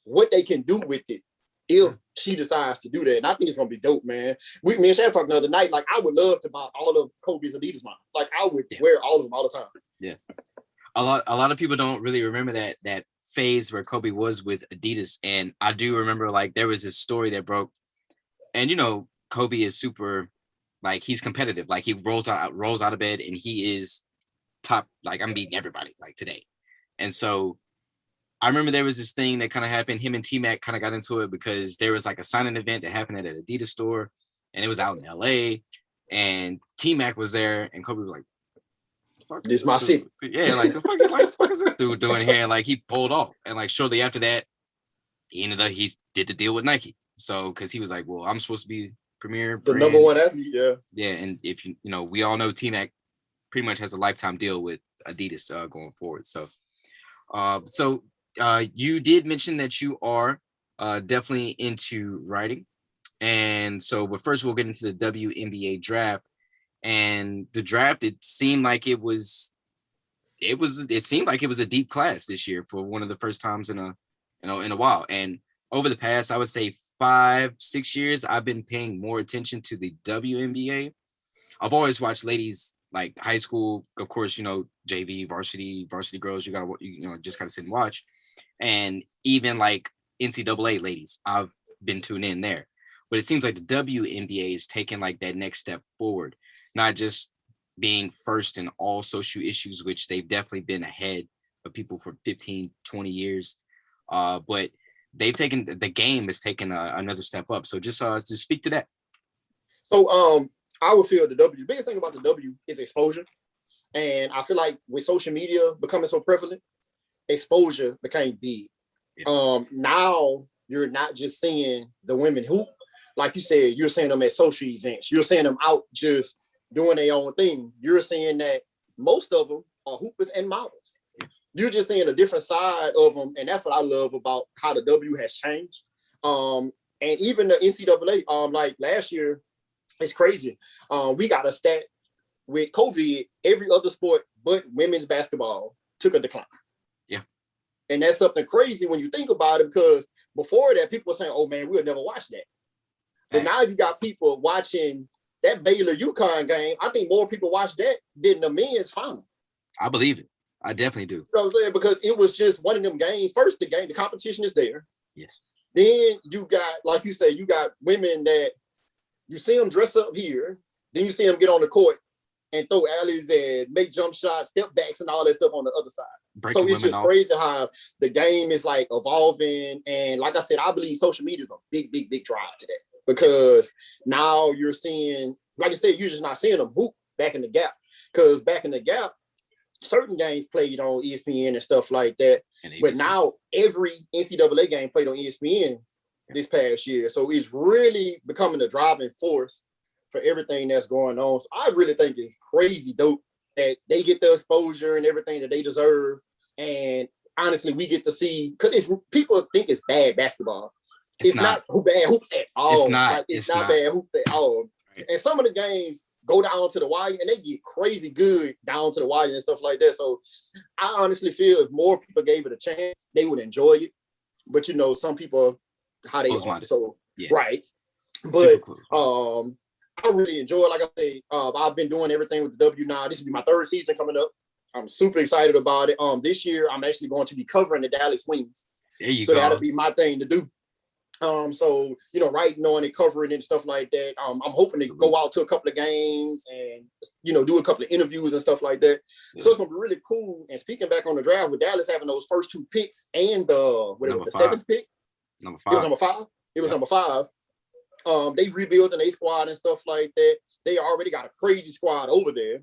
what they can do with it if she decides to do that. And I think it's gonna be dope, man. Me and Shaq talked the other night. Like, I would love to buy all of Kobe's Adidas line. Like, I would wear all of them all the time. Yeah, a lot of people don't really remember that phase where Kobe was with Adidas, and I do remember, like, there was this story that broke, and you know, Kobe is super, like, he's competitive, like he rolls out of bed and he is top, like, I'm beating everybody like today. And so I remember there was this thing that kind of happened. Him and T-Mac kind of got into it because there was like a signing event that happened at an Adidas store, and it was out in LA, and T-Mac was there, and Kobe was like, this is my city. Yeah, like, the fuck is this dude doing here? And like, he pulled off, and like shortly after that, he did the deal with Nike. So because he was like, well, I'm supposed to be premier the brand. number one athlete. Yeah, and if you know, we all know T-Mac pretty much has a lifetime deal with Adidas going forward. So you did mention that you are definitely into writing, and so, but first we'll get into the WNBA draft. And the draft, it seemed like it seemed like it was a deep class this year for one of the first times in a while. And over the past, I would say 5-6 years, I've been paying more attention to the WNBA. I've always watched ladies, like high school, of course, you know, JV, varsity girls, you just gotta sit and watch. And even like NCAA ladies, I've been tuned in there. But it seems like the WNBA is taking like that next step forward, not just being first in all social issues, which they've definitely been ahead of people for 15, 20 years. But the game has taken another step up. So just speak to that. So I would feel the biggest thing about the W is exposure. And I feel like with social media becoming so prevalent, exposure became big. Yeah. Now you're not just seeing the women hoop. Like you said, you're seeing them at social events. You're seeing them out just doing their own thing. You're seeing that most of them are hoopers and models. You're just seeing a different side of them. And that's what I love about how the W has changed. And even the NCAA, like last year, it's crazy. We got a stat with COVID, every other sport but women's basketball took a decline. Yeah. And that's something crazy when you think about it, because before that, people were saying, oh man, we'll never watch that. But now you got people watching that Baylor UConn game. I think more people watch that than the men's final. I believe it. I definitely do. You know what I'm saying? Because it was just one of them games. First, the competition is there. Yes. Then you got, like you say, you got women that you see them dress up here. Then you see them get on the court and throw alleys and make jump shots, step backs, and all that stuff on the other side. So it's just crazy how the game is like evolving. And like I said, I believe social media is a big, big, big drive to that. Because now you're seeing, like I said, you're just not seeing them hoop back in the gap. Because back in the gap, certain games played on ESPN and stuff like that. But now every NCAA game played on ESPN this past year. So it's really becoming a driving force for everything that's going on. So I really think it's crazy dope that they get the exposure and everything that they deserve. And honestly, we get to see, because people think it's bad basketball. It's not bad hoops at all. It's not. Like, it's not bad hoops at all. Right. And some of the games go down to the wire and they get crazy good down to the wire and stuff like that. So I honestly feel if more people gave it a chance, they would enjoy it. But you know, some people, how they are. So yeah. Right. But I really enjoy it. Like I say, I've been doing everything with the W now. This will be my 3rd season coming up. I'm super excited about it. This year I'm actually going to be covering the Dallas Wings. There you go. So that'll be my thing to do. So, you know, writing on it, covering it and stuff like that. I'm hoping to go out to a couple of games and, you know, do a couple of interviews and stuff like that. Yeah. So it's going to be really cool. And speaking back on the draft, with Dallas having those first 2 picks and the 7th pick. Number 5. It was number 5. It was number 5. They rebuilding their squad and stuff like that. They already got a crazy squad over there.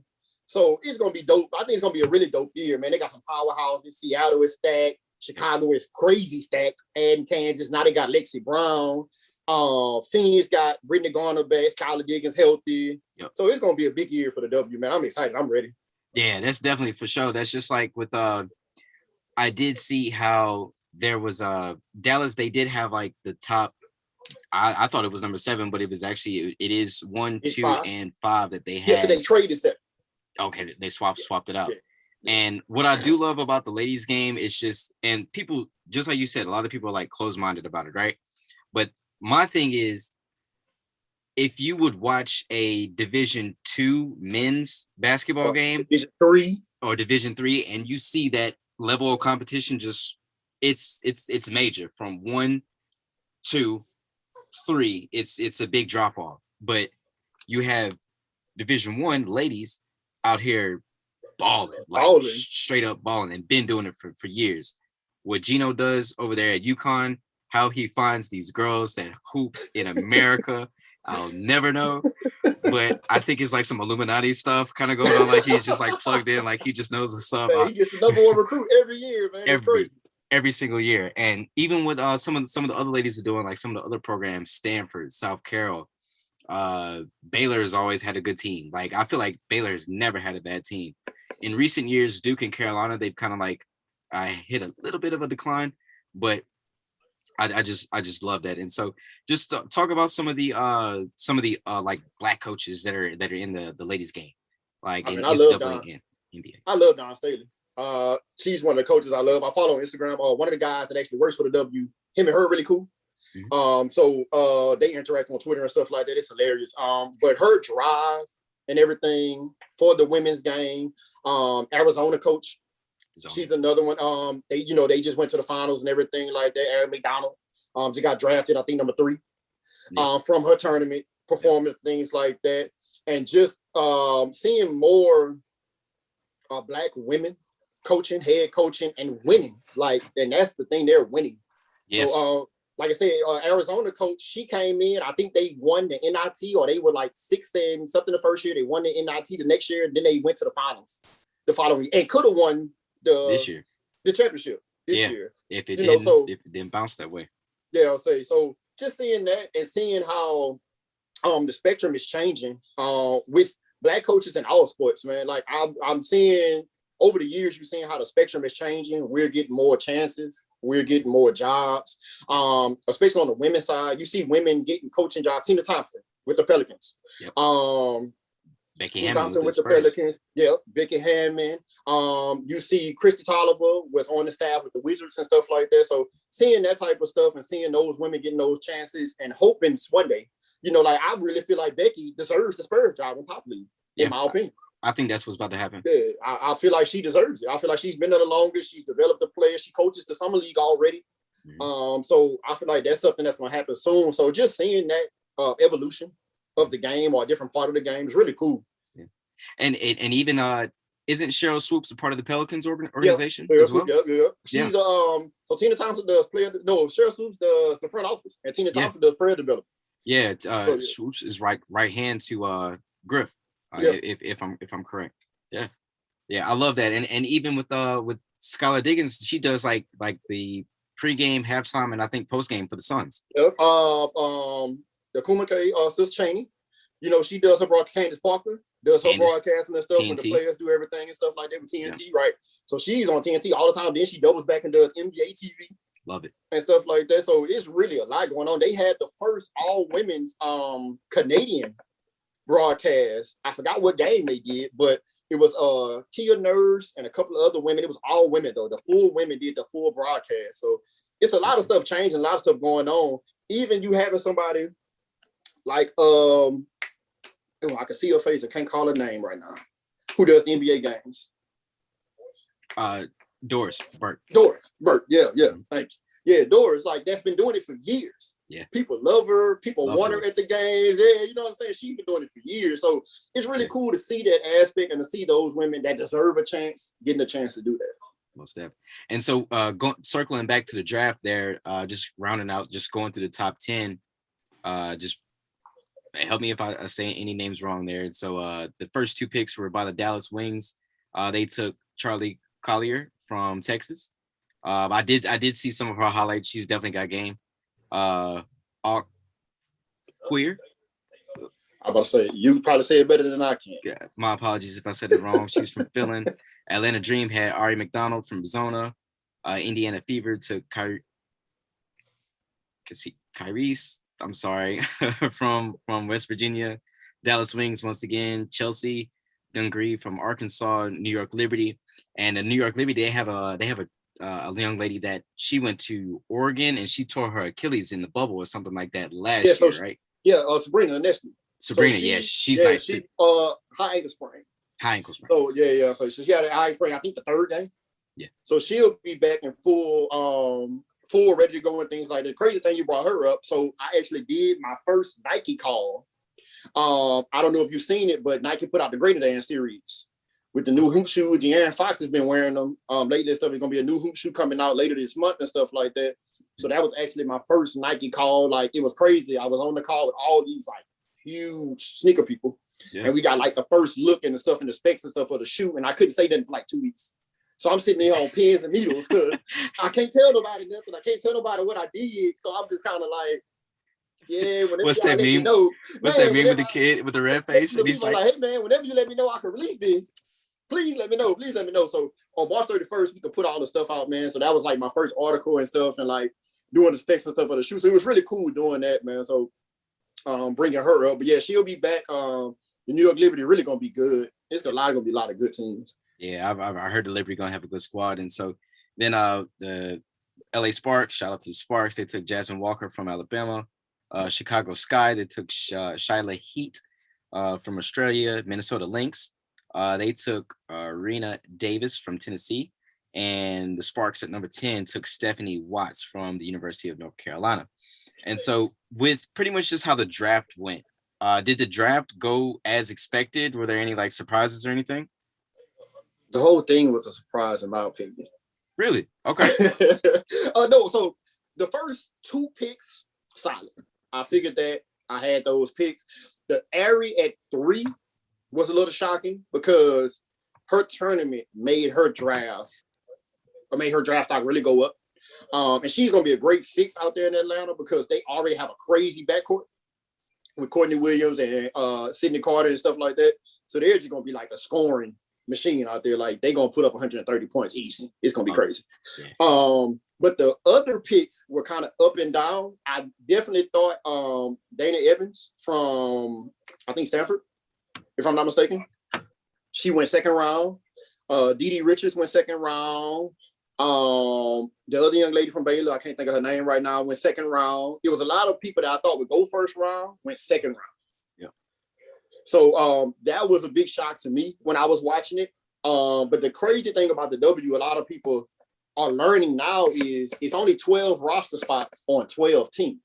So it's gonna be dope. I think it's gonna be a really dope year, man. They got some powerhouses. Seattle is stacked. Chicago is crazy stacked. And Kansas. Now they got Lexi Brown. Phoenix got Brittany Garner back. Skylar Diggins healthy. Yep. So it's gonna be a big year for the W, man. I'm excited. I'm ready. Yeah, that's definitely for sure. That's just like with I did see how there was Dallas. They did have like the top. I thought it was number 7, but it was actually it is 1, 2, 5. and 5 that they had. Yeah, they traded 7. Okay, they swapped it out. Yeah. And what I do love about the ladies game is just, and people, just like you said, a lot of people are like closed-minded about it, right? But my thing is, if you would watch a Division 2 men's basketball game, Division 3 or Division 3, and you see that level of competition, just it's major from 1, 2, 3. It's a big drop off. But you have Division 1 ladies out here balling, like straight up balling, and been doing it for years. What Gino does over there at UConn, how he finds these girls that hoop in America, I'll never know. But I think it's like some Illuminati stuff kind of going on. Like he's just like plugged in, like he just knows what's up. Man, he gets the number 1 recruit every year, man. Every single year. And even with some of the other ladies are doing, like some of the other programs, Stanford, South Carroll, Baylor has always had a good team. Like I feel like Baylor has never had a bad team. In recent years, Duke and Carolina, they've kind of like hit a little bit of a decline, but I just love that. And so just talk about some of the like black coaches that are in the ladies game, like in NCAA and NBA. I love Don Staley. She's one of the coaches I love. I follow on Instagram. One of the guys that actually works for the W, him and her are really cool. Mm-hmm. So they interact on Twitter and stuff like that. It's hilarious. But her drive and everything for the women's game. Arizona coach. She's another one. They just went to the finals and everything like that. Aaron McDonald. She got drafted, I think, number 3. Yeah. From her tournament performance, things like that. And just seeing more black women coaching, head coaching, and winning. And that's the thing, they're winning. Yes. So, like I said, Arizona coach, she came in, I think they won the NIT, or they were like 6 and something the first year. They won the NIT the next year, and then they went to the finals the following year, and could have won the championship this year. If it didn't bounce that way. Yeah, I'll say. So just seeing that and seeing how the spectrum is changing with black coaches in all sports, man. Like I'm seeing over the years, you're seeing how the spectrum is changing. We're getting more chances. We're getting more jobs, especially on the women's side. You see women getting coaching jobs. Tina Thompson with the Pelicans. Yep. Becky Hammond with the Pelicans. Yeah, Becky Hammond. You see Christy Tolliver was on the staff with the Wizards and stuff like that. So seeing that type of stuff and seeing those women getting those chances and hoping one day, I really feel like Becky deserves the Spurs job in Pop League, in my opinion. I think that's what's about to happen. Yeah, I feel like she deserves it. I feel like she's been there the longest. She's developed the players. She coaches the summer league already. Mm-hmm. So I feel like that's something that's going to happen soon. So just seeing that evolution of the game or a different part of the game is really cool. Yeah. And even isn't Cheryl Swoops a part of the Pelicans organization as well? Yeah. She's so Tina Thompson does Cheryl Swoops does the front office, and Tina Thompson does player development. Yeah, Swoops is right hand to Griff. If I'm correct. Yeah, I love that. And even with Skylar Diggins, she does like the pregame, halftime, and I think postgame for the Suns. Yep. The Kumake, Sis Cheney, she does her broadcast. Candace Parker does her broadcasting and stuff TNT. When the players do everything and stuff like that with TNT, right? So she's on TNT all the time. Then she doubles back and does NBA TV. Love it. And stuff like that. So it's really a lot going on. They had the first all women's Canadian broadcast. I forgot what game they did, but it was Tia Nurse and a couple of other women. It was all women though. The full women did the full broadcast. So it's a lot of stuff changing, a lot of stuff going on. Even you having somebody like I can see her face. I can't call her name right now. Who does the NBA games? Doris Burke. Yeah. Thank you. Yeah, Doris, that's been doing it for years. Yeah. People love her. People want her at the games. Yeah, you know what I'm saying? She's been doing it for years. So it's really cool to see that aspect and to see those women that deserve a chance, getting a chance to do that. Most definitely. And so circling back to the draft there, just rounding out, just going through the top 10, just help me if I say any names wrong there. And so the first two picks were by the Dallas Wings. They took Charlie Collier from Texas. I did see some of her highlights. She's definitely got game. Queer. I'm about to say, you probably say it better than I can. Yeah, my apologies if I said it wrong. She's from Finland. Atlanta Dream had Ari McDonald from Arizona. Indiana Fever took Kyrie's, I'm sorry, from West Virginia. Dallas Wings once again. Chelsea Dungree from Arkansas. New York Liberty, and the New York Liberty, they have a young lady that she went to Oregon and she tore her Achilles in the bubble or something like that last year, right? Yeah, Sabrina Nestle. Sabrina, she's nice too. High ankle sprain. High ankle sprain. So yeah. So she had an high sprain, I think the third day. Yeah. So she'll be back in full ready to go and things like that. Crazy thing you brought her up. So I actually did my first Nike call. I don't know if you've seen it, but Nike put out the Greater Than series with the new hoop shoe. De'Aaron Fox has been wearing them. Lately, stuff is gonna be a new hoop shoe coming out later this month and stuff like that. So that was actually my first Nike call. Like, it was crazy. I was on the call with all these like huge sneaker people, and we got like the first look and the stuff and the specs and stuff for the shoe. And I couldn't say nothing for like 2 weeks. So I'm sitting there on pins and needles because I can't tell nobody nothing. I can't tell nobody what I did. So I'm just kind of like, yeah. What's that meme? What's that meme with the kid with the red face? And he's like, hey man, whenever you let me know I can release this, please let me know. Please let me know. So on March 31st, we could put all the stuff out, man. So that was like my first article and stuff, and like doing the specs and stuff for the shoe. So it was really cool doing that, man. So bringing her up, but yeah, she'll be back. The New York Liberty really gonna be good. It's gonna be a lot of good teams. Yeah, I heard the Liberty gonna have a good squad, and so then the LA Sparks, shout out to the Sparks, they took Jasmine Walker from Alabama. Chicago Sky, they took Shyla Heat from Australia. Minnesota Lynx, they took Rena Davis from Tennessee, and the Sparks at number 10 took Stephanie Watts from the University of North Carolina. And so with pretty much just how the draft went, did the draft go as expected? Were there any like surprises or anything? The whole thing was a surprise in my opinion. Really? Okay. No, so the first two picks, solid. I figured that I had those picks. The Ari at 3 was a little shocking because her tournament made her draft stock really go up. And she's gonna be a great fix out there in Atlanta because they already have a crazy backcourt with Courtney Williams and Sydney Carter and stuff like that. So they're just gonna be like a scoring machine out there. Like, they gonna put up 130 points easy. It's gonna be crazy. Yeah. But the other picks were kind of up and down. I definitely thought Dana Evans from, I think, Stanford, if I'm not mistaken. She went second round. Dee Richards went second round. The other young lady from Baylor, I can't think of her name right now, went second round. It was a lot of people that I thought would go first round, went second round. Yeah. So that was a big shock to me when I was watching it. But the crazy thing about the W, a lot of people are learning now, is it's only 12 roster spots on 12 teams.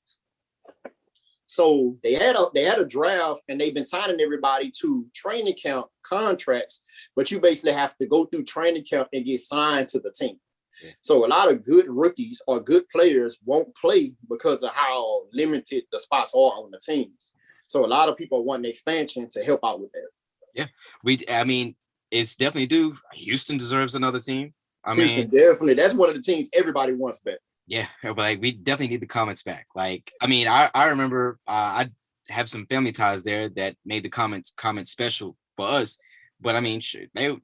So they had a draft, and they've been signing everybody to training camp contracts, but you basically have to go through training camp and get signed to the team. Yeah. So a lot of good rookies or good players won't play because of how limited the spots are on the teams. So a lot of people want the expansion to help out with that. Yeah, I mean, it's definitely due. Houston deserves another team. Houston, definitely. That's one of the teams everybody wants back. Yeah, but like, we definitely need the Comets back. Like, I mean, I remember I have some family ties there that made the Comets special for us. But I mean, they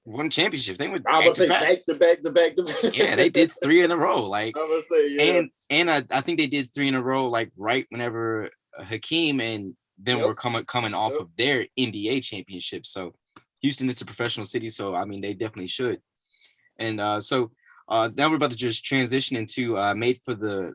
won championships. They went back to back. Yeah, they did 3 in a row. Like, I would say, yeah. And I think they did 3 in a row, like right whenever Hakeem and them were coming off of their NBA championship. So Houston is a professional city, so I mean, they definitely should. And so now we're about to just transition into made for the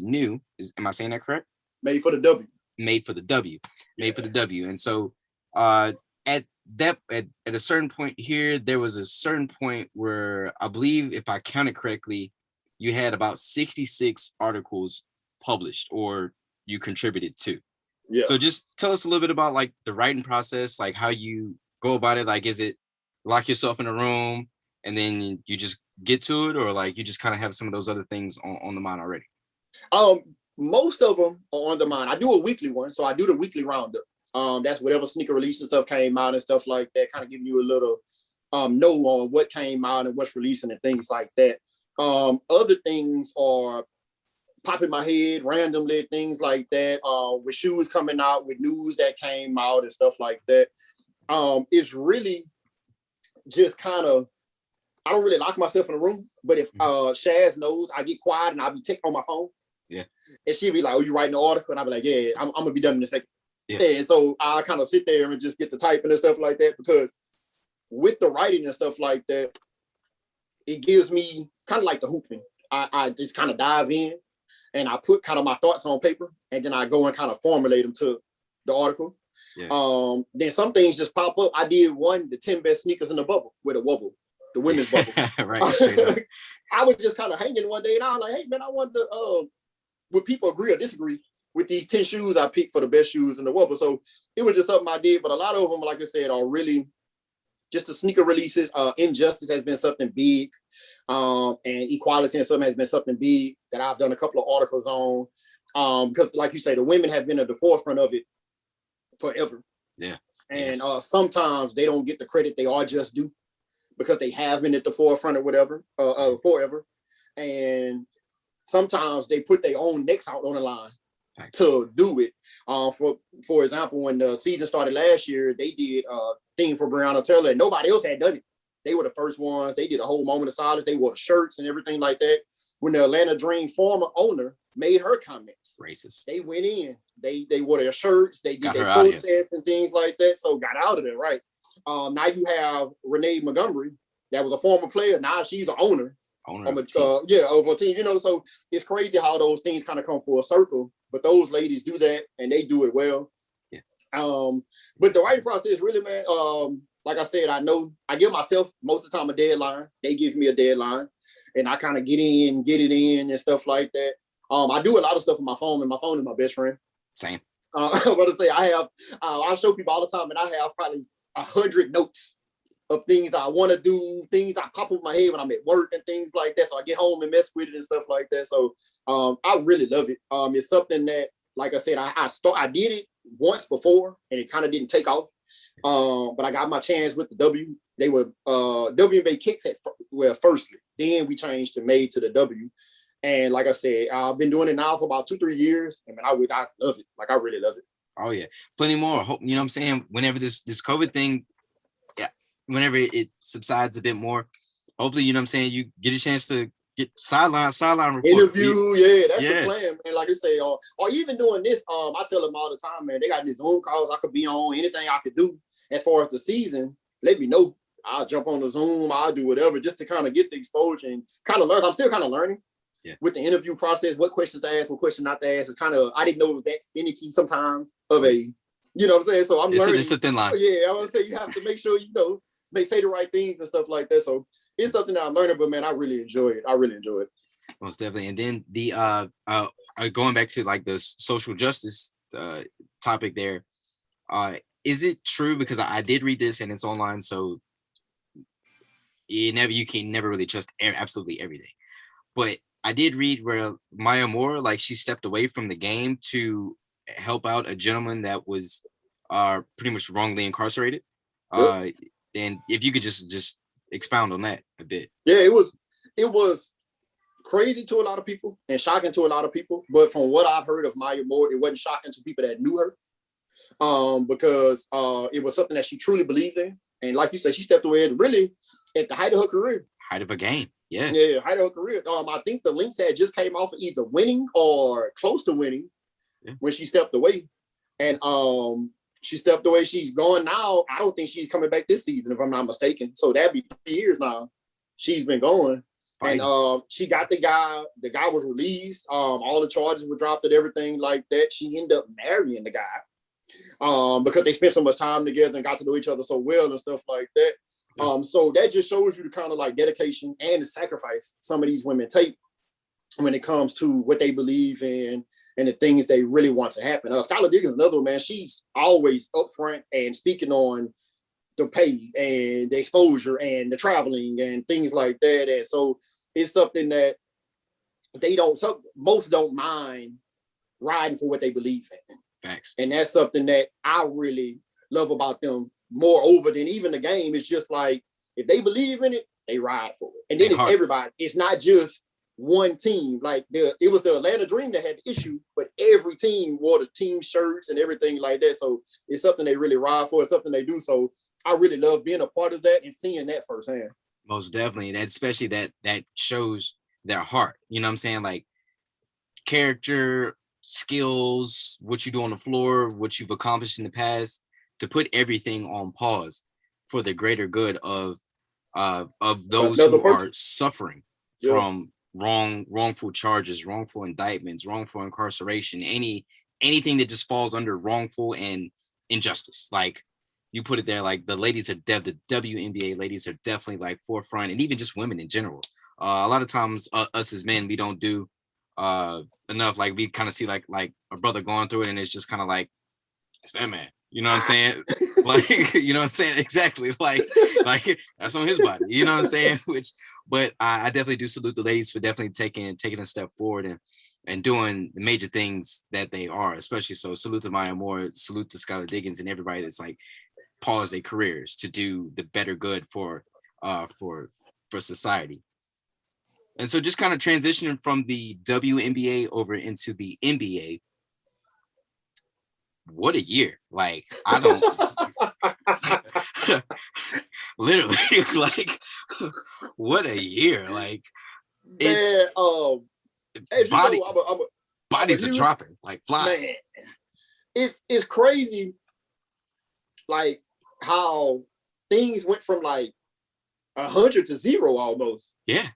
new. Am I saying that correct? Made for the W. Made for the W. Made for the W. And so at a certain point here, there was a certain point where I believe, if I counted correctly, you had about 66 articles published or you contributed to. Yeah. So just tell us a little bit about like the writing process, like how you go about it. Like, is it lock yourself in a room and then you just get to it, or like you just kind of have some of those other things on the mind already? most of them are under mine. I do a weekly one, so I do the weekly roundup. That's whatever sneaker release and stuff came out and stuff like that, kind of giving you a little know on what came out and what's releasing and things like that. Other things are pop in my head randomly, things like that, with shoes coming out, with news that came out and stuff like that. It's really just kind of, I don't really lock myself in a room, but if Shaz knows, I get quiet and I'll be taking on my phone. Yeah. And she'll be like, oh, you writing the article? And I'll be like, yeah, I'm gonna be done in a second. Yeah. And so I kind of sit there and just get to typing and stuff like that, because with the writing and stuff like that, it gives me kind of like the hooping. I just kind of dive in and I put kind of my thoughts on paper, and then I go and kind of formulate them to the article. Yeah. Then some things just pop up. I did one, the 10 best sneakers in the bubble with a wobble, the women's bubble. Right. I was just kind of hanging one day and I was like, hey man, I wonder would people agree or disagree with these 10 shoes I picked for the best shoes in the wobble. So it was just something I did, but a lot of them, like I said, are really just the sneaker releases. Injustice has been something big, and equality and something has been something big that I've done a couple of articles on, because like you say, the women have been at the forefront of it forever. Yeah. And sometimes they don't get the credit they are just due, because they have been at the forefront or whatever, forever. And sometimes they put their own necks out on the line to do it. For example, when the season started last year, they did a theme for Breonna Taylor, and nobody else had done it. They were the first ones. They did a whole moment of silence. They wore shirts and everything like that. When the Atlanta Dream former owner made her comments, racist, they went in. They wore their shirts. They did their protests and things like that. So got out of there, right? Now you have Renee Montgomery, that was a former player. Now she's an owner of a team. You know, so it's crazy how those things kind of come full circle. But those ladies do that, and they do it well. Yeah. But the writing process, really, man. Like I said, I give myself most of the time a deadline. They give me a deadline, and I kind of get it in, and stuff like that. I do a lot of stuff on my phone, and my phone is my best friend. Same. What to say? I show people all the time, and I have probably 100 notes of things I want to do, things I pop up in my head when I'm at work and things like that. So I get home and mess with it and stuff like that. So I really love it. It's something that, like I said, I did it once before and it kind of didn't take off. But I got my chance with the W. They were WNBA kicks firstly. Then we changed to MADE to the W. And like I said, I've been doing it now for about 2-3 years. And man, I love it. Like I really love it. Oh yeah, plenty more. Hope, you know what I'm saying? Whenever this COVID thing, whenever it subsides a bit more, hopefully, you know what I'm saying, you get a chance to get sideline report. Interview, that's the plan, man. Like I say, or even doing this, I tell them all the time, man, they got these Zoom calls I could be on, anything I could do as far as the season, let me know. I'll jump on the Zoom, I'll do whatever, just to kind of get the exposure and kind of learn. I'm still kind of learning. Yeah. With the interview process, what questions to ask, what questions not to ask. It's kind of, I didn't know it was that finicky sometimes of a, you know what I'm saying? So I'm learning. It's a thin line. Yeah, I want to say you have to make sure, they say the right things and stuff like that. So it's something that I'm learning, but man, I really enjoy it. Most definitely. And then the going back to like the social justice topic there, is it true? Because I did read this and it's online, so you can never really trust absolutely everything. But I did read where Maya Moore, like, she stepped away from the game to help out a gentleman that was pretty much wrongly incarcerated. Yep. And if you could just expound on that a bit. Yeah, it was crazy to a lot of people and shocking to a lot of people. But from what I've heard of Maya Moore, it wasn't shocking to people that knew her, because it was something that she truly believed in. And like you said, she stepped away really at the height of her career. Height of a game. Yeah, height of her career. I think the Lynx had just came off of either winning or close to winning when she stepped away. And she stepped away. She's gone now. I don't think she's coming back this season, if I'm not mistaken. So that'd be 3 years now. She's been going. Right. And she got the guy. The guy was released. All the charges were dropped and everything like that. She ended up marrying the guy because they spent so much time together and got to know each other so well and stuff like that. So that just shows you the kind of like dedication and the sacrifice some of these women take when it comes to what they believe in and the things they really want to happen. Skylar Diggins is another one, man. She's always upfront and speaking on the pay and the exposure and the traveling and things like that. And so it's something that most don't mind riding for what they believe in. Facts. And that's something that I really love about them more over than even the game. It's just like, if they believe in it, they ride for it. And then it's everybody. It's not just one team. Like it was the Atlanta Dream that had the issue, but every team wore the team shirts and everything like that. So it's something they really ride for. It's something they do. So I really love being a part of that and seeing that firsthand. Most definitely. That especially that shows their heart. You know what I'm saying? Like character, skills, what you do on the floor, what you've accomplished in the past, to put everything on pause for the greater good of those who are suffering from wrongful charges, wrongful indictments, wrongful incarceration, anything that just falls under wrongful and injustice. Like you put it there, like the ladies are the WNBA ladies are definitely like forefront, and even just women in general. A lot of times us as men, we don't do enough. Like we kind of see like a brother going through it, and it's just kind of like, it's that man. You know what I'm saying? Like, you know what I'm saying? Exactly. Like that's on his body. You know what I'm saying? But I definitely do salute the ladies for definitely taking a step forward and doing the major things that they are, especially so. Salute to Maya Moore, salute to Skylar Diggins and everybody that's like paused their careers to do the better good for society. And so just kind of transitioning from the WNBA over into the NBA. What a year. Like, I don't literally like what a year. Like it's bodies are dropping like flies. Man, it's crazy like how things went from like 100 to 0 almost. Yeah.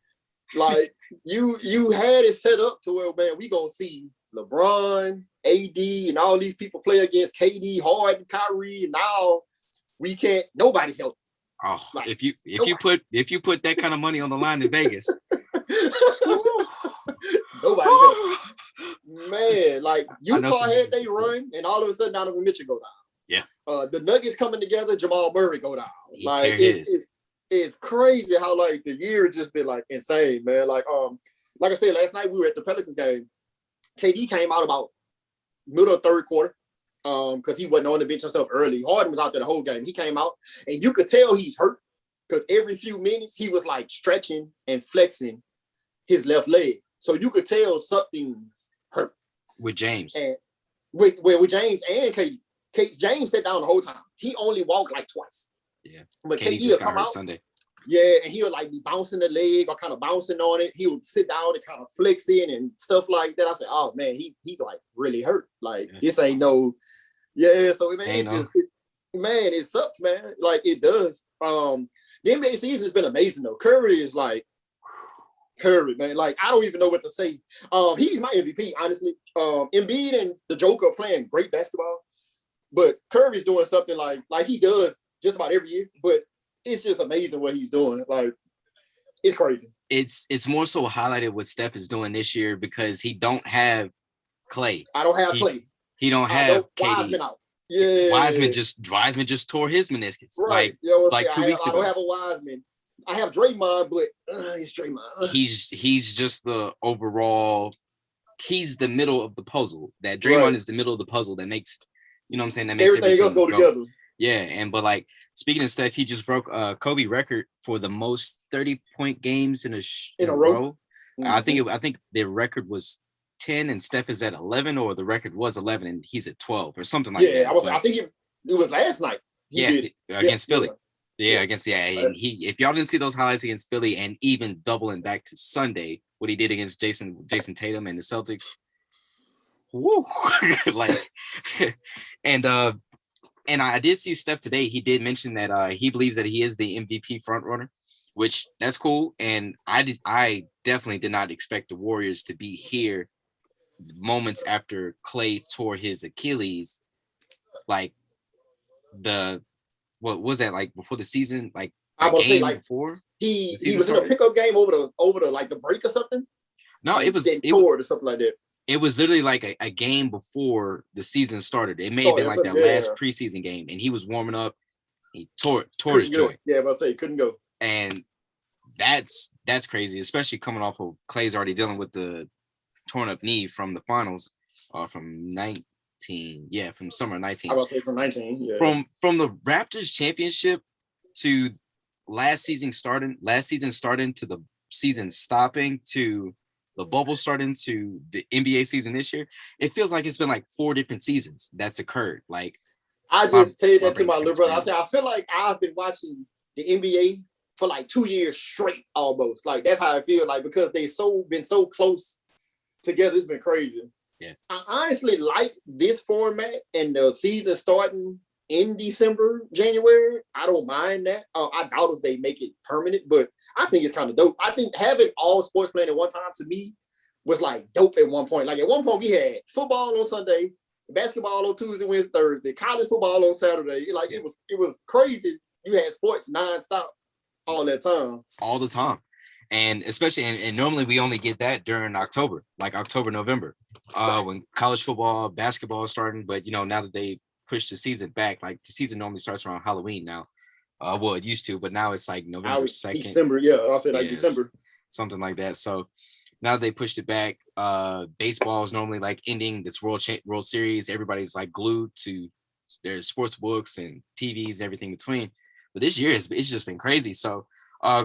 Like you had it set up to where, man, we gonna see LeBron, AD, and all these people play against KD, Harden, Kyrie, and now we can't. Nobody's healthy. Oh, like, if you put that kind of money on the line in Vegas, nobody's healthy. Man, like Utah had they run, and all of a sudden Donovan Mitchell go down. Yeah. The Nuggets coming together, Jamal Murray go down. He like it's crazy how like the year has just been like insane, man. Like I said last night, we were at the Pelicans game. KD came out about middle of third quarter because he wasn't on the bench himself early. Harden was out there the whole game. He came out, and you could tell he's hurt because every few minutes he was like stretching and flexing his left leg. So you could tell something's hurt. With James. And with James and KD. James sat down the whole time. He only walked like twice. Yeah. But KD KD just will got come hurt out Sunday. Yeah, and he'll like be bouncing the leg or kind of bouncing on it. He would sit down and kind of flex in and stuff like that. I said, oh man, he like really hurt. Like this ain't no, yeah. So man, it sucks, man. Like it does. The NBA season has been amazing though. Curry, man. Like I don't even know what to say. He's my MVP, honestly. Embiid and the Joker are playing great basketball, but Curry's doing something like he does just about every year, but it's just amazing what he's doing. Like, it's crazy. It's more so highlighted what Steph is doing this year because he don't have Clay. I don't have Clay. He don't have KD. Wiseman out. Yeah. Wiseman just tore his meniscus. Right. 2 weeks ago. I don't have a Wiseman. I have Draymond, but it's Draymond. He's just the overall. He's the middle of the puzzle. That Draymond is the middle of the puzzle that makes, you know what I'm saying, that makes everything else go together. Yeah, but like speaking of Steph, he just broke Kobe record for the most 30-point games in a row. Mm-hmm. I think the record was 10 and Steph is at 11, or the record was 11 and he's at 12 or something like that. Yeah, I think it was last night. Against Philly. Yeah, and if y'all didn't see those highlights against Philly and even doubling back to Sunday, what he did against Jason Tatum and the Celtics. Woo! And I did see Steph today. He did mention that he believes that he is the MVP frontrunner, which that's cool. And I definitely did not expect the Warriors to be here moments after Clay tore his Achilles. Like what was that like before the season? Like I was saying, like before he was in a pickup game over the like the break or something. No, it was or something like that. It was literally like a game before the season started. It may have been like that last preseason game, and he was warming up. He tore his joint. Yeah, but I say he couldn't go. And that's crazy, especially coming off of Clay's already dealing with the torn up knee from the finals from 19. Yeah, from summer 19. I was say from 19. Yeah. From the Raptors championship to last season starting to the season stopping to the bubble starting to the NBA season this year, it feels like it's been like 4 different seasons that's occurred. Like I just tell that to my brain's little brother. I said, I feel like I've been watching the NBA for like 2 years straight almost. Like that's how I feel like because they been so close together. It's been crazy. Yeah. I honestly like this format and the season starting in December, January. I don't mind that. I doubt if they make it permanent, but I think it's kind of dope. I think having all sports playing at one time to me was like dope at one point. Like at one point we had football on Sunday, basketball on Tuesday, Wednesday, Thursday, college football on Saturday. Like it was crazy. You had sports nonstop all that time. All the time. And especially, and normally we only get that during October, like October, November, when college football, basketball is starting. But, now that they pushed the season back, like the season normally starts around Halloween now. Well, it used to, but now it's like November 2nd. December, yeah. I'll say like December. Something like that. So now they pushed it back. Baseball is normally like ending this World Series. Everybody's like glued to their sports books and TVs, everything between. But this year it's just been crazy. So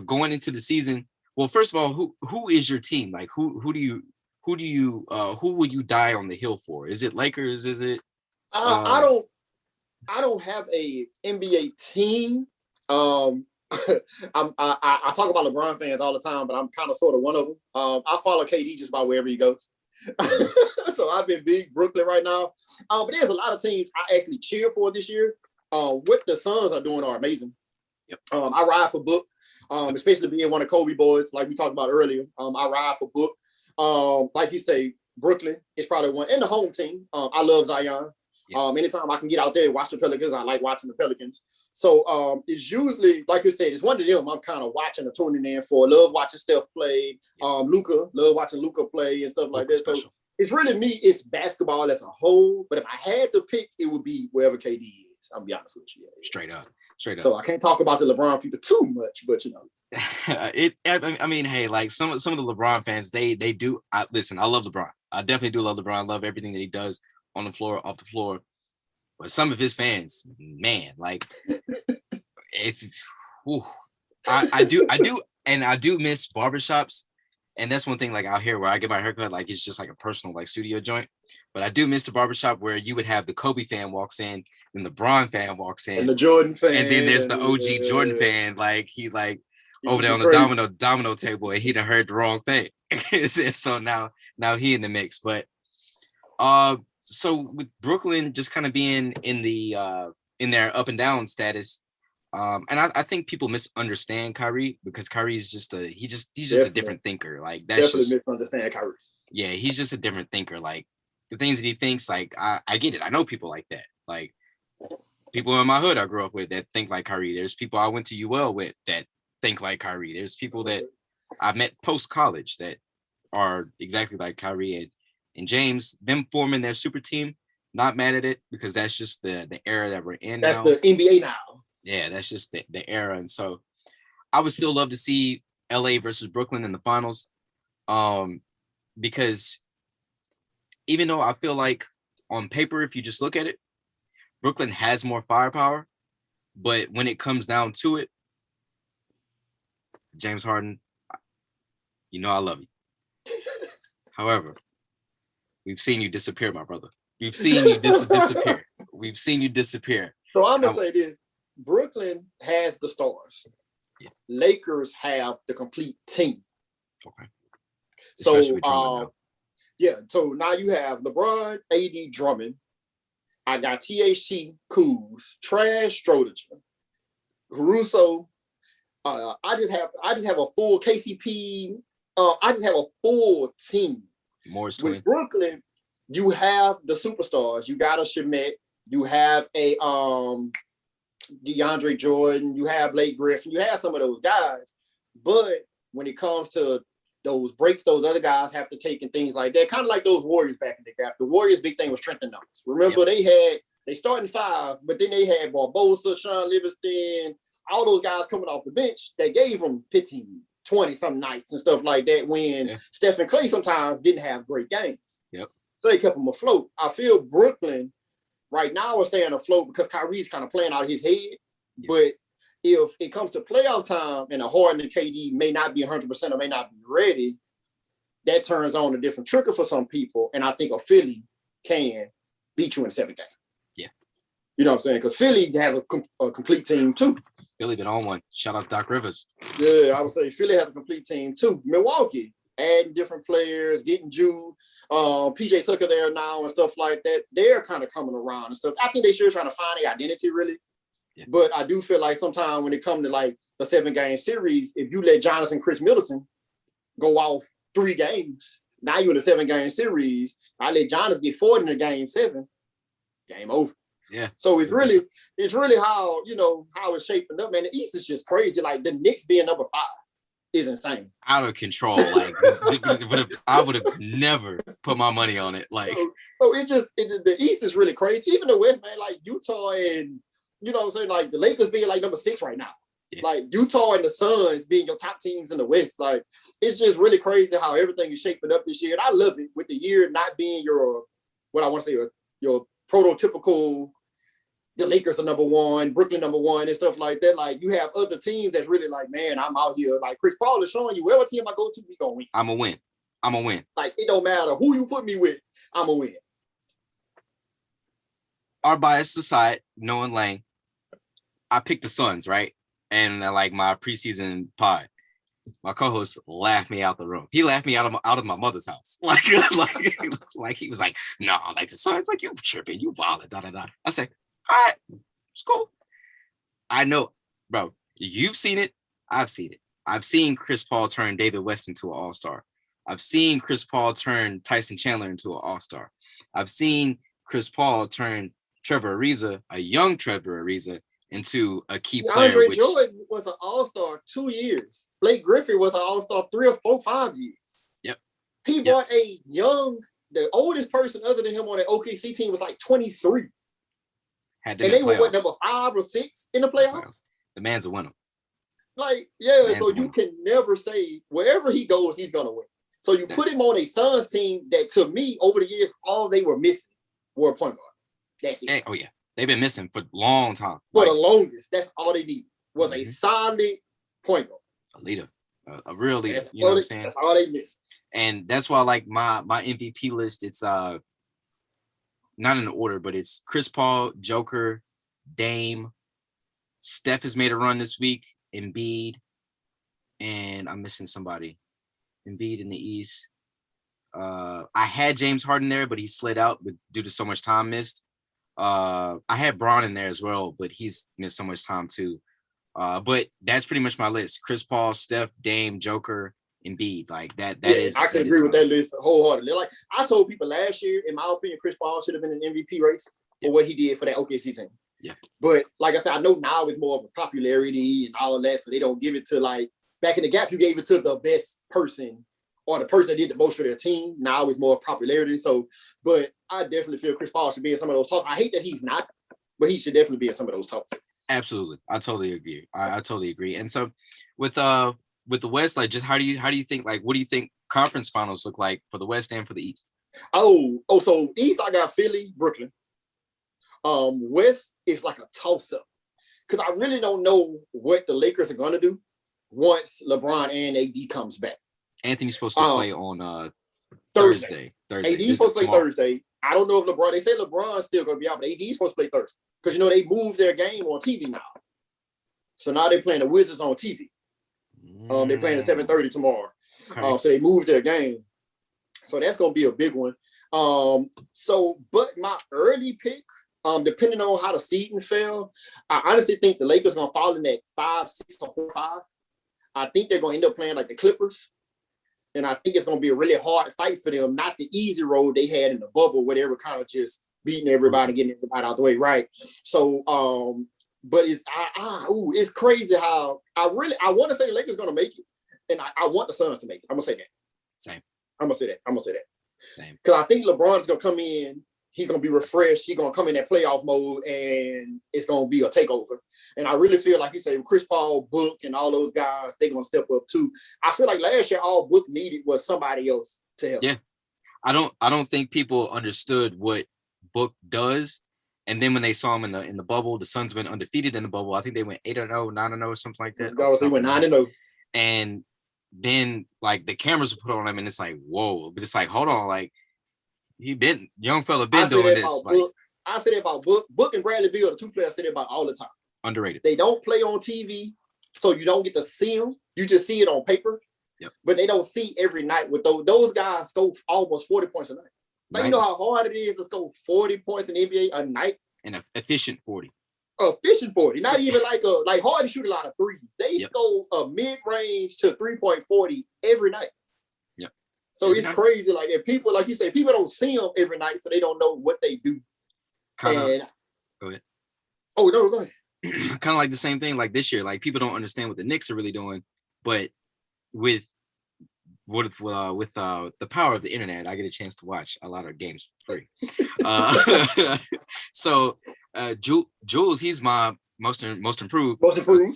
going into the season, well, first of all, who is your team? Like who would you die on the hill for? Is it Lakers? Is it I don't have a NBA team. I talk about LeBron fans all the time, but I'm kind of sort of one of them. I follow KD just by wherever he goes. So I've been big Brooklyn right now. But there's a lot of teams I actually cheer for this year. What the Suns are doing are amazing. Yep. I ride for Book, especially being one of Kobe boys, like we talked about earlier. I ride for Book. Like you say, Brooklyn is probably one, and the home team. I love Zion. Yep. Anytime I can get out there and watch the Pelicans, I like watching the Pelicans. So it's usually, like you said, it's one of them I'm kind of watching or tuning in for. Love watching Steph play. Luka, love watching Luka play and stuff like that. So it's really me, it's basketball as a whole. But if I had to pick, it would be wherever KD is. I'll be honest with you. Straight up. So I can't talk about the LeBron people too much, but I mean, hey, like some of the LeBron fans, they do. Listen, I love LeBron. I definitely do love LeBron. I love everything that he does on the floor, off the floor. But some of his fans, man, like I do miss barbershops. And that's one thing, like out here where I get my haircut, like it's just like a personal like studio joint. But I do miss the barbershop where you would have the Kobe fan walks in, and the Bron fan walks in, and the Jordan fan, and then there's the OG Jordan fan, like he's like over there on the domino table, and he done heard the wrong thing. So now he in the mix. But so with Brooklyn just kind of being in their up and down status, and I think people misunderstand Kyrie because Kyrie is just he's just a different thinker. Like that's definitely just misunderstand Kyrie. Yeah, he's just a different thinker. Like the things that he thinks, like I get it. I know people like that. Like people in my hood I grew up with that think like Kyrie. There's people I went to UL with that think like Kyrie. There's people that I met post college that are exactly like Kyrie and James. Them forming their super team, not mad at it because that's just the era that we're in. That's now. The NBA now. Yeah, that's just the era. And so I would still love to see LA versus Brooklyn in the finals. Because even though I feel like on paper, if you just look at it, Brooklyn has more firepower. But when it comes down to it, James Harden, I love you. However, we've seen you disappear, my brother. We've seen you disappear. We've seen you disappear. So I'm going to say this. Brooklyn has the stars. Yeah. Lakers have the complete team. Okay. So so now you have LeBron, AD, Drummond. I got THT, Kuz, Trash, Strodinger, Caruso. I just have a full KCP. I just have a full team. Morris with Brooklyn, you have the superstars. You got a Shamet. You have a DeAndre Jordan. You have Blake Griffin. You have some of those guys. But when it comes to those breaks those other guys have to take and things like that, kind of like those Warriors back in the gap. The Warriors' big thing was strength in numbers. Remember, they started 5, but then they had Barbosa, Sean Livingston, all those guys coming off the bench that gave them 15, 20 some nights and stuff like that when Steph and Clay sometimes didn't have great games. Yep. So they kept them afloat. I feel Brooklyn right now is staying afloat because Kyrie's kind of playing out of his head. Yeah. But if it comes to playoff time and a Harden and KD may not be 100% or may not be ready, that turns on a different trigger for some people. And I think a Philly can beat you in 7 games. Yeah. You know what I'm saying? Because Philly has a complete team too. Philly been on one. Shout out Doc Rivers. Yeah, I would say Philly has a complete team too. Milwaukee, adding different players, getting Jude, PJ Tucker there now and stuff like that. They're kind of coming around and stuff. I think they sure trying to find their identity really. Yeah. But I do feel like sometimes when it comes to like the 7-game series, if you let Giannis and Chris Middleton go off 3 games, now you're in a 7-game series. I let Giannis get 40 in the game 7, game over. Yeah. So it's really how, how it's shaping up, man. The East is just crazy. Like the Knicks being number 5 is insane. Out of control. Like I would have never put my money on it. Like so the East is really crazy. Even the West, man, like Utah and you know what I'm saying, like the Lakers being like number 6 right now. Yeah. Like Utah and the Suns being your top teams in the West. Like it's just really crazy how everything is shaping up this year. And I love it with the year not being your prototypical. The Lakers are number 1, Brooklyn number 1, and stuff like that. Like you have other teams that's really like, man, I'm out here. Like Chris Paul is showing you, whatever team I go to, we gonna win. I'm gonna win. Like it don't matter who you put me with, I'm gonna win. Our bias aside, knowing Lane, I picked the Suns, right? And like my preseason pod, my co-host laughed me out the room. He laughed me out of my mother's house. Like he was like, no, like the Suns, like you tripping, you wild, da da da. I said, all right, it's cool. I know, bro, you've seen it. I've seen it. I've seen Chris Paul turn David West into an all-star. I've seen Chris Paul turn Tyson Chandler into an all-star. I've seen Chris Paul turn Trevor Ariza, a young Trevor Ariza, into a key player. Andre Jordan was an all-star 2 years. Blake Griffin was an all-star 3 or 4, 5 years. Yep. He brought the oldest person other than him on the OKC team was like 23. And they were number 5 or 6 in the playoffs. The man's a winner. Like, yeah, so you can never say wherever he goes, he's gonna win. So you put him on a Suns team that, to me, over the years, all they were missing were a point guard. That's it. Oh yeah, they've been missing for a long time. For the longest, that's all they needed was a solid point guard, a leader, a real leader. You know what I'm saying? That's all they missed. And that's why, like my MVP list, it's not in order, but it's Chris Paul, Joker, Dame, Steph has made a run this week, Embiid, and I'm missing somebody. Embiid in the East. I had James Harden there, but he slid out due to so much time missed. I had Braun in there as well, but he's missed so much time too. But that's pretty much my list. Chris Paul, Steph, Dame, Joker, Embiid. Like that is. I can agree with that list wholeheartedly. Like I told people last year, in my opinion, Chris Paul should have been an MVP race for what he did for that OKC team. Yeah. But like I said, I know now it's more of a popularity and all of that, so they don't give it to like back in the gap. You gave it to the best person or the person that did the most for their team. Now it's more popularity. So, but I definitely feel Chris Paul should be in some of those talks. I hate that he's not, but he should definitely be in some of those talks. Absolutely, I totally agree. I totally agree. And so, with the West, like, just how do you think, like, what do you think conference finals look like for the West and for the East? So East, I got Philly, Brooklyn. West is like a toss-up because I really don't know what the Lakers are gonna do once LeBron and AD comes back. Anthony's supposed to play on Thursday. AD's supposed to play Thursday. I don't know if LeBron. They say LeBron's still gonna be out, but AD's supposed to play Thursday because they moved their game on TV now. So now they're playing the Wizards on TV. They're playing at 7:30 tomorrow. Okay. So they moved their game. So that's gonna be a big one. But my early pick, depending on how the seeding fell, I honestly think the Lakers gonna fall in that 5, 6, or 4, 5. I think they're gonna end up playing like the Clippers. And I think it's gonna be a really hard fight for them, not the easy road they had in the bubble where they were kind of just beating everybody, getting everybody out the way, right? So but it's crazy how I want to say the Lakers gonna make it, and I want the Suns to make it. I'm gonna say that. Same. I'm gonna say that. Same. Because I think LeBron's gonna come in. He's gonna be refreshed. He's gonna come in that playoff mode, and it's gonna be a takeover. And I really feel like you say Chris Paul, Book, and all those guys, they're gonna step up too. I feel like last year all Book needed was somebody else to help. Yeah. I don't think people understood what Book does. And then when they saw him in the bubble, the Suns went undefeated in the bubble. I think they went 8-0, 9-0, something like that. They went 9-0. And then like the cameras were put on him, and it's like, whoa! But it's like, hold on, like young fella been doing this. Like, I say that about Book. Book and Bradley Beal, the two players, I say that about all the time. Underrated. They don't play on TV, so you don't get to see them. You just see it on paper. Yep. But they don't see every night with those guys score almost 40 points a night. Like, you know how hard it is to score 40 points in the NBA a night? And an efficient 40. Efficient 40. Not even like hard to shoot a lot of threes. They score a mid-range to 3-point 40 every night. Yep. So it's crazy. Like, and people, like you say, people don't see them every night, so they don't know what they do. Go ahead. Oh, no, go ahead. Kind of like the same thing like this year. Like, people don't understand what the Knicks are really doing, but with the power of the internet, I get a chance to watch a lot of games for free. So Jules, he's my most improved.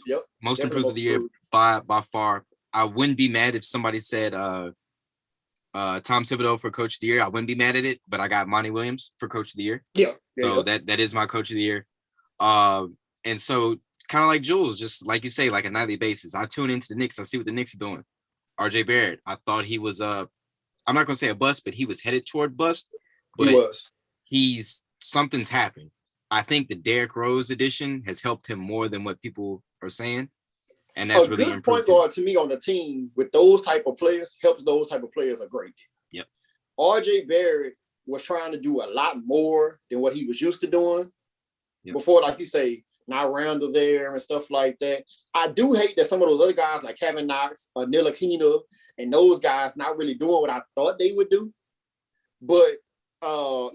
Yep. Most improved of the year by far. I wouldn't be mad if somebody said Tom Thibodeau for coach of the year. I wouldn't be mad at it, but I got Monty Williams for coach of the year. Yeah. So that is my coach of the year. And so kind of like Jules, just like you say, like a nightly basis, I tune into the Knicks. I see what the Knicks are doing. RJ Barrett, I thought he was I'm not gonna say a bust, but he was headed toward bust. But he was. Something's happened. I think the Derrick Rose edition has helped him more than what people are saying. And that's really good point guard to me on the team with those type of players helps those type of players a great deal. Yep. RJ Barrett was trying to do a lot more than what he was used to doing before, like you say, not Randall there and stuff like that. I do hate that some of those other guys like Kevin Knox, Ntilikina, and those guys not really doing what I thought they would do. But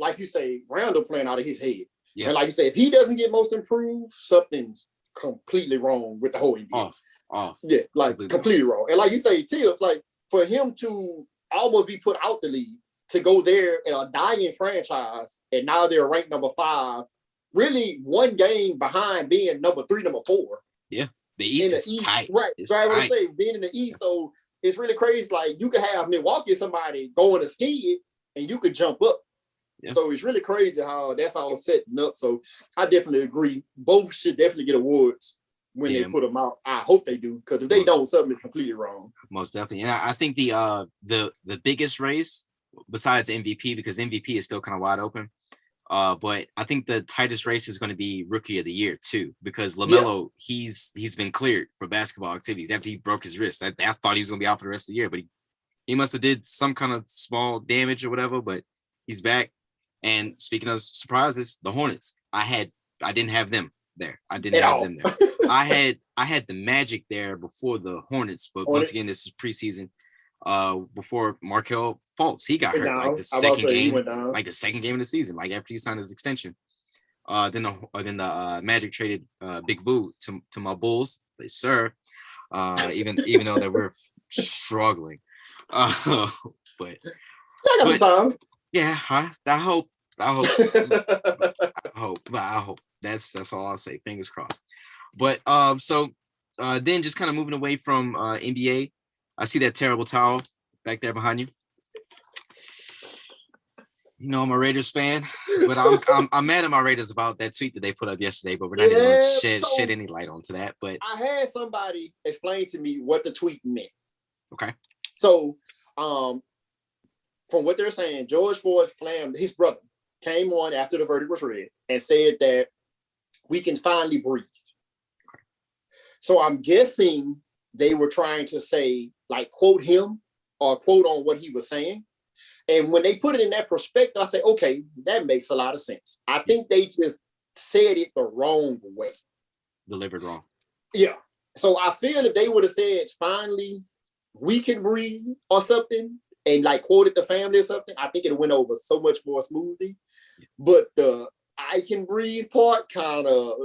like you say, Randall playing out of his head. Yeah. And like you say, if he doesn't get most improved, something's completely wrong with the whole NBA. Off. Yeah, like completely wrong. And like you say, Tibbs, like for him to almost be put out the league, to go there in a dying franchise, and now they're ranked number 5, really one game behind being number 3, number 4. Yeah, the East is tight. Right, so I would say being in the East, so it's really crazy. Like you could have Milwaukee, somebody going to ski it, and you could jump up. Yeah. So it's really crazy how that's all setting up. So I definitely agree. Both should definitely get awards when they put them out. I hope they do, because if they don't, something is completely wrong. Most definitely. And I think the biggest race besides MVP, because MVP is still kind of wide open. But I think the tightest race is going to be Rookie of the Year too, because LaMelo, he's been cleared for basketball activities after he broke his wrist. I thought he was going to be out for the rest of the year, but he must have did some kind of small damage or whatever, but he's back. And speaking of surprises, the Hornets, I didn't have them there. I didn't have them there. I had the Magic there before the Hornets, but once again, this is preseason. Before Markelle Fultz, he got hurt like the second game of the season, like after he signed his extension. Then the Magic traded Big Voo to my Bulls, sir. Even though they were struggling, but I got some time. Yeah, I hope. That's all I'll say. Fingers crossed. But so then just kind of moving away from NBA, I see that terrible towel back there behind you. You know, I'm a Raiders fan, but I'm mad at my Raiders about that tweet that they put up yesterday. But we're not even going to shed any light onto that. But I had somebody explain to me what the tweet meant. Okay. So, from what they're saying, George Floyd Flam, his brother, came on after the verdict was read and said that we can finally breathe. Okay. So I'm guessing they were trying to say, like, quote him or quote on what he was saying. And when they put it in that perspective, I say, okay, that makes a lot of sense. I think they just said it the wrong way. Delivered wrong. Yeah. So I feel if they would have said, finally, we can breathe or something, and like quoted the family or something, I think it went over so much more smoothly. But the I can breathe part kind of,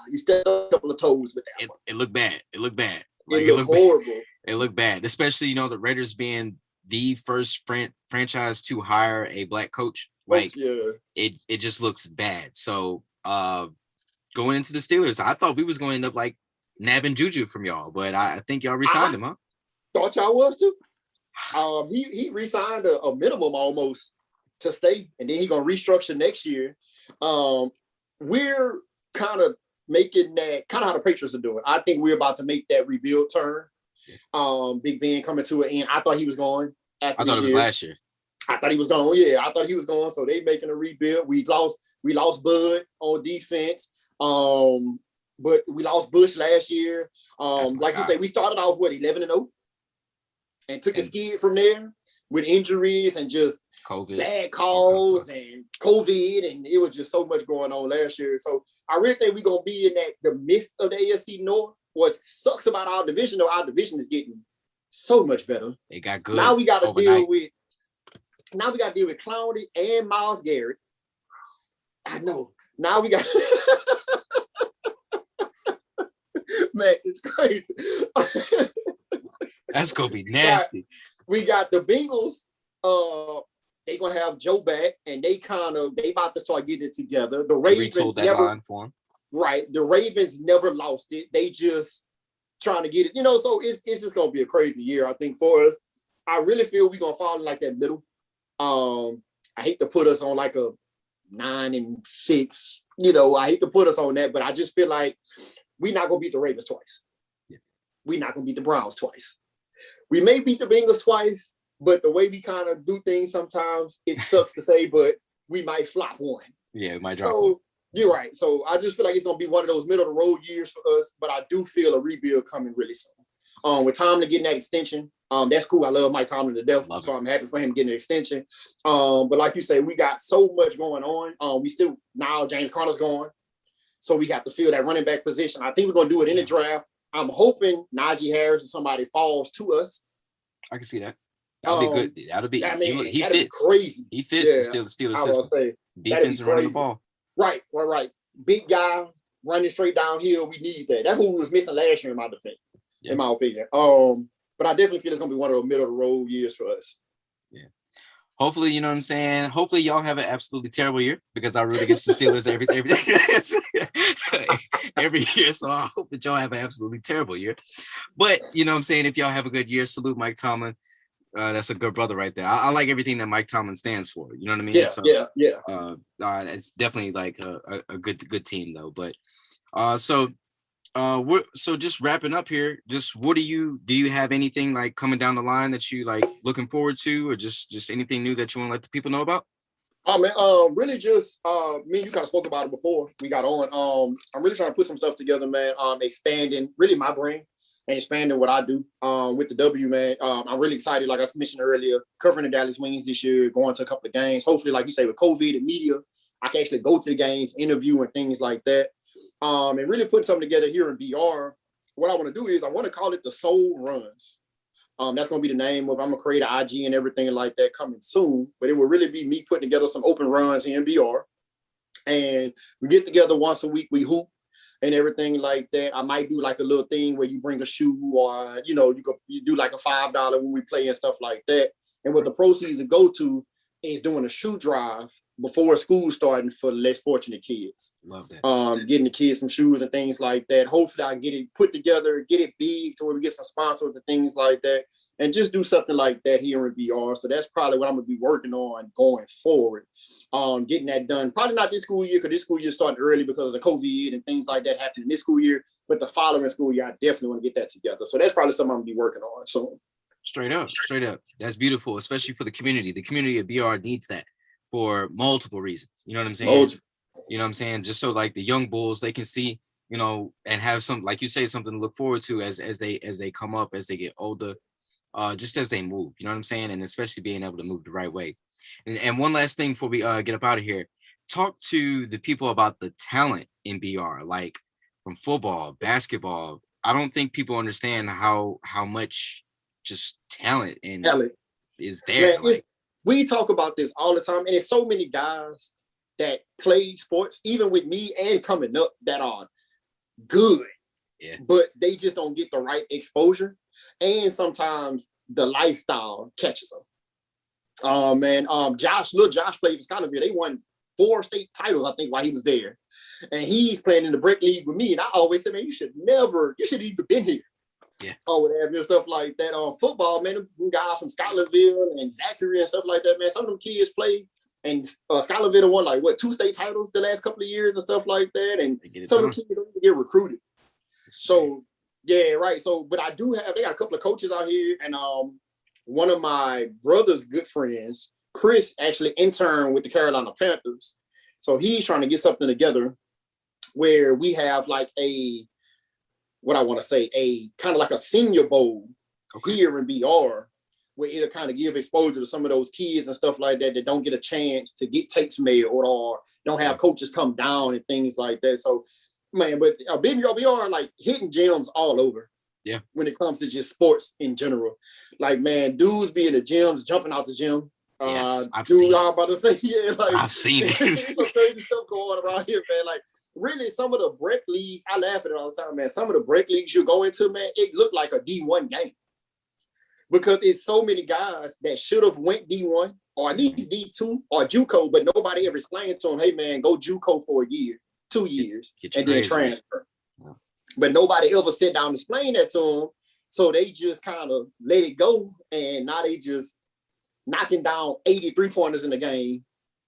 you stepped on a couple of toes with that one. It looked bad. It looked bad. Like, it looked horrible. Bad. It looked bad, especially, you know, the Raiders being the first franchise to hire a black coach. Like, it just looks bad. So going into the Steelers, I thought we was going to end up like nabbing Juju from y'all, but I think y'all re-signed him, huh? Thought y'all was too. He re-signed a minimum almost to stay, and then he's gonna restructure next year. We're kind of making that kind of how the Patriots are doing. I think we're about to make that rebuild turn. Big Ben coming to an end. I thought he was going. I thought it was last year. I thought he was going. Yeah, I thought he was going. So they making a rebuild. We lost Bud on defense. But we lost Bush last year. Like you say, we started off 11-0, and took a skid from there with injuries and just COVID, bad calls and COVID, and it was just so much going on last year. So I really think we're gonna be in the midst of the AFC North. What sucks about our division, though, our division is getting so much better. It got good. Now we got to deal with Clowney and Myles Garrett. I know. Now we got man, it's crazy. That's gonna be nasty. We got the Bengals. They gonna have Joe back, and they about to start getting it together. The Ravens never for him. Right. The Ravens never lost it. They just trying to get it, so it's just gonna be a crazy year, I think, for us. I really feel we're gonna fall in like that middle. I hate to put us on like a 9-6, I hate to put us on that, but I just feel like we're not gonna beat the Ravens twice. Yeah. We're not gonna beat the Browns twice. We may beat the Bengals twice, but the way we kind of do things sometimes, it sucks to say, but we might flop one. Yeah, we might drop one. You're right. So I just feel like it's going to be one of those middle of the road years for us, but I do feel a rebuild coming really soon. With Tomlin getting that extension, that's cool. I love Mike Tomlin to death, so I'm happy for him getting an extension. But like you say, we got so much going on. We still, now James Conner's gone, so we got to fill that running back position. I think we're going to do it in the draft. I'm hoping Najee Harris or somebody falls to us. I can see that. That'll be good. That'll be. He fits. Crazy. He fits the Steelers system. Defense and running the ball. Right. Big guy running straight downhill. We need that. That's what we was missing last year, in my opinion. But I definitely feel it's gonna be one of the middle of the road years for us. Yeah. Hopefully, you know what I'm saying. Hopefully, y'all have an absolutely terrible year, because I root against the Steelers every year. So I hope that y'all have an absolutely terrible year. But you know what I'm saying. If y'all have a good year, salute Mike Tomlin. That's a good brother right there. I like everything that Mike Tomlin stands for. You know what I mean? Yeah. It's definitely like a good team though. But so just wrapping up here. Just do you have anything like coming down the line that you like looking forward to, or just anything new that you want to let the people know about? Oh man, really just me and you kind of spoke about it before we got on. I'm really trying to put some stuff together, man. Expanding really my brain and expanding what I do with the W, man. I'm really excited, like I mentioned earlier, covering the Dallas Wings this year, going to a couple of games. Hopefully, like you say, with COVID and media, I can actually go to the games, interview and things like that. And really putting something together here in BR. What I want to do is I want to call it the Soul Runs. That's going to be the name of, I'm going to create an IG and everything like that coming soon. But it will really be me putting together some open runs here in BR. And we get together once a week, we hoop and everything like that. I might do like a little thing where you bring a shoe, or, you do like a $5 when we play and stuff like that. And what the proceeds go to is doing a shoe drive before school starting for the less fortunate kids. Love that. Getting the kids some shoes and things like that. Hopefully I get it put together, get it big to where we get some sponsors and things like that, and just do something like that here in BR. So that's probably what I'm going to be working on going forward. Getting that done. Probably not this school year, because this school year started early because of the COVID and things like that happening this school year. But the following school year, I definitely want to get that together. So that's probably something I'm going to be working on soon. Straight up. That's beautiful, especially for the community. The community of BR needs that for multiple reasons. You know what I'm saying? You know what I'm saying? Just so like the young bulls, they can see, and have some, like you say, something to look forward to as they come up, as they get older, just as they move. You know what I'm saying? And especially being able to move the right way. And one last thing before we get up out of here, talk to the people about the talent in BR, like from football, basketball. I don't think people understand how much just talent is there. Man, we talk about this all the time, and there's so many guys that play sports, even with me and coming up, that are good, but they just don't get the right exposure, and sometimes the lifestyle catches them. Josh played for Scotlandville. They won 4 state titles, I think, while he was there, and he's playing in the Brick League with me. And I always say, man, you should even been here. With having and stuff like that. On football, man, them guys from Scotlandville and Zachary and stuff like that, man. Some of them kids play, and Scotlandville won like 2 state titles the last couple of years and stuff like that. And some of the kids don't even get recruited. So yeah, right. So, but they got a couple of coaches out here, and one of my brother's good friends, Chris, actually interned with the Carolina Panthers. So he's trying to get something together where we have like a kind of like a senior bowl here in BR, where it'll kind of give exposure to some of those kids and stuff like that don't get a chance to get tapes mailed or don't have coaches come down and things like that. So, man, but BR like hitting gyms all over. Yeah. When it comes to just sports in general, like, man, dudes be in the gyms, jumping out the gym. Yes, I'm about to say, like I've seen it. There's some crazy stuff going around here, man. Like, really, some of the break leagues, I laugh at it all the time, man. Some of the break leagues you go into, man, it looked like a D1 game because it's so many guys that should have went D1 or at least D2 or JUCO, but nobody ever explained to them, hey, man, go JUCO for a year, 2 years, and then transfer. Yeah. But nobody ever sit down and explain that to them, so they just kind of let it go, and now they just knocking down 80 3-pointers in the game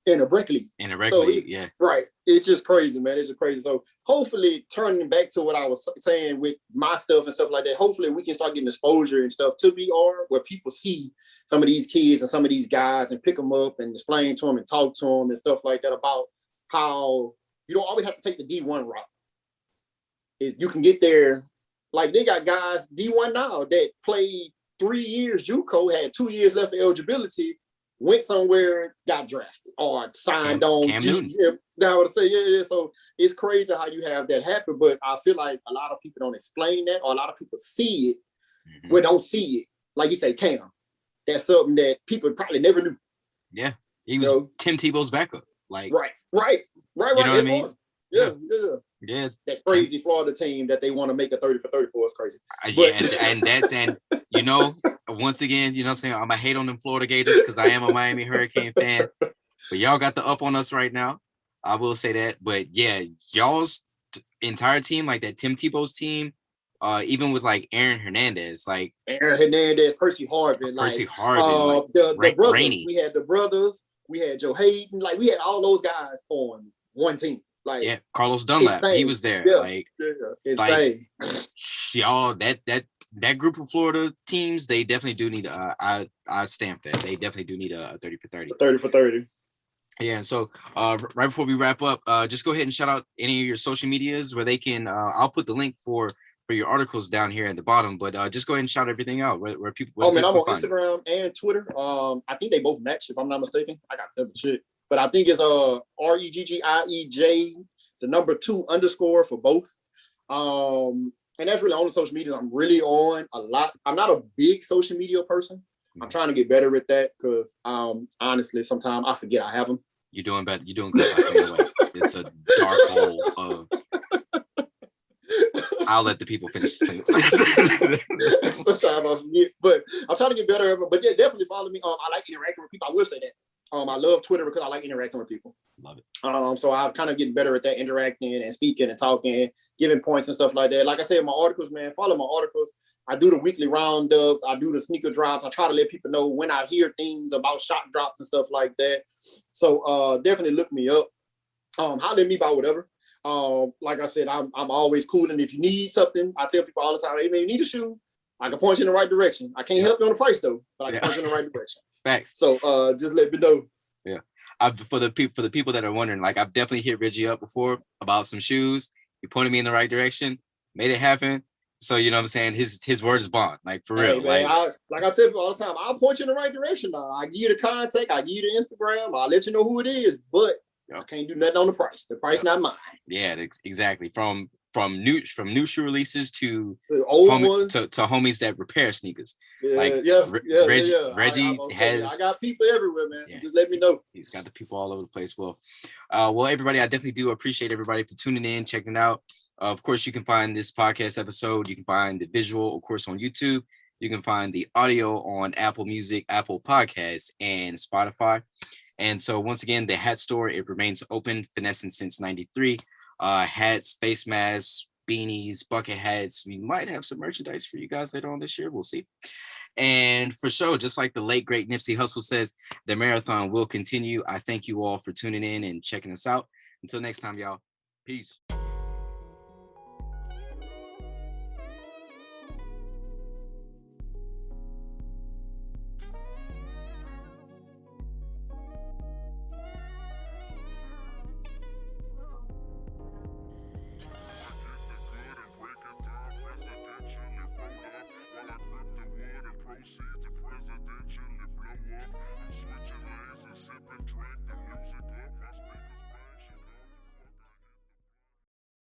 in a rec league. Yeah. Right. It's just crazy, man. It's just crazy. So hopefully, turning back to what I was saying with my stuff and stuff like that, hopefully we can start getting exposure and stuff to BR where people see some of these kids and some of these guys and pick them up and explain to them and talk to them and stuff like that about how you don't always have to take the D1 route. You can get there. Like, they got guys D1 now that played 3 years JUCO, had 2 years left of eligibility, went somewhere, got drafted or signed on. I would say, yeah. So it's crazy how you have that happen, but I feel like a lot of people don't explain that, or a lot of people see it, but don't see it. Like you say, Cam, that's something that people probably never knew. Yeah, he was Tim Tebow's backup. Like, right. You know what I mean? Yeah. That crazy Florida team that they want to make a 30 for 34 is crazy. And you know, once again, you know what I'm saying? I'm going to hate on them Florida Gators because I am a Miami Hurricane fan. But y'all got the up on us right now. I will say that. But yeah, y'all's entire team, like that Tim Tebow's team, even with like Aaron Hernandez, Percy Harvin, the brothers. Rainey. We had the brothers. We had Joe Hayden. Like, we had all those guys on one team. Like, yeah, Carlos Dunlap, he was there. Insane. Y'all, that group of Florida teams, they definitely do need I stamp that. They definitely do need a 30 for 30. 30 for 30. Yeah, and so right before we wrap up, just go ahead and shout out any of your social medias where they can. I'll put the link for your articles down here at the bottom, but just go ahead and shout everything out where people. I'm on Instagram and Twitter. I think they both match, if I'm not mistaken. I got double check. But I think it's REGGIEJ, the number 2_ for both. And that's really the only social media I'm really on a lot. I'm not a big social media person. I'm trying to get better at that because honestly, sometimes I forget I have them. You're doing better. You're doing good. It's a dark hole of. I'll let the people finish the sentence. Sometimes I forget, but I'm trying to get better. But yeah, definitely follow me. I like interacting with people. I will say that. I love Twitter because I like interacting with people. Love it. So I'm kind of getting better at that, interacting and speaking and talking, giving points and stuff like that. Like I said, my articles, man, follow my articles. I do the weekly roundups. I do the sneaker drops. I try to let people know when I hear things about shot drops and stuff like that. So definitely look me up. Holler at me about whatever. Like I said, I'm always cool. And if you need something, I tell people all the time, hey, man, you need a shoe, I can point you in the right direction. I can't help you on the price though, but I can point you in the right direction. Facts. So just let me know. Yeah. For the people that are wondering, like, I've definitely hit Reggie up before about some shoes. He pointed me in the right direction, made it happen. So you know what I'm saying? His word is bond, like for real. Man, like I tell people all the time, I'll point you in the right direction. Now I give you the contact, I give you the Instagram, I'll let you know who it is, but I can't do nothing on the price. The price not mine. Yeah, exactly. From new shoe releases to old ones to homies that repair sneakers. Reggie has. I got people everywhere, man. So just let me know. He's got the people all over the place. Well, everybody, I definitely do appreciate everybody for tuning in, checking out. Of course, you can find this podcast episode. You can find the visual, of course, on YouTube. You can find the audio on Apple Music, Apple Podcasts, and Spotify. And so once again, the hat store, it remains open, finessing since '93. Hats, face masks, beanies, bucket hats. We might have some merchandise for you guys later on this year. We'll see. And for sure, just like the late great Nipsey Hussle says, the marathon will continue. I thank you all for tuning in and checking us out. Until next time, y'all. Peace. Proceed to presidentially blow up. I'm switching lanes and sipping drink. The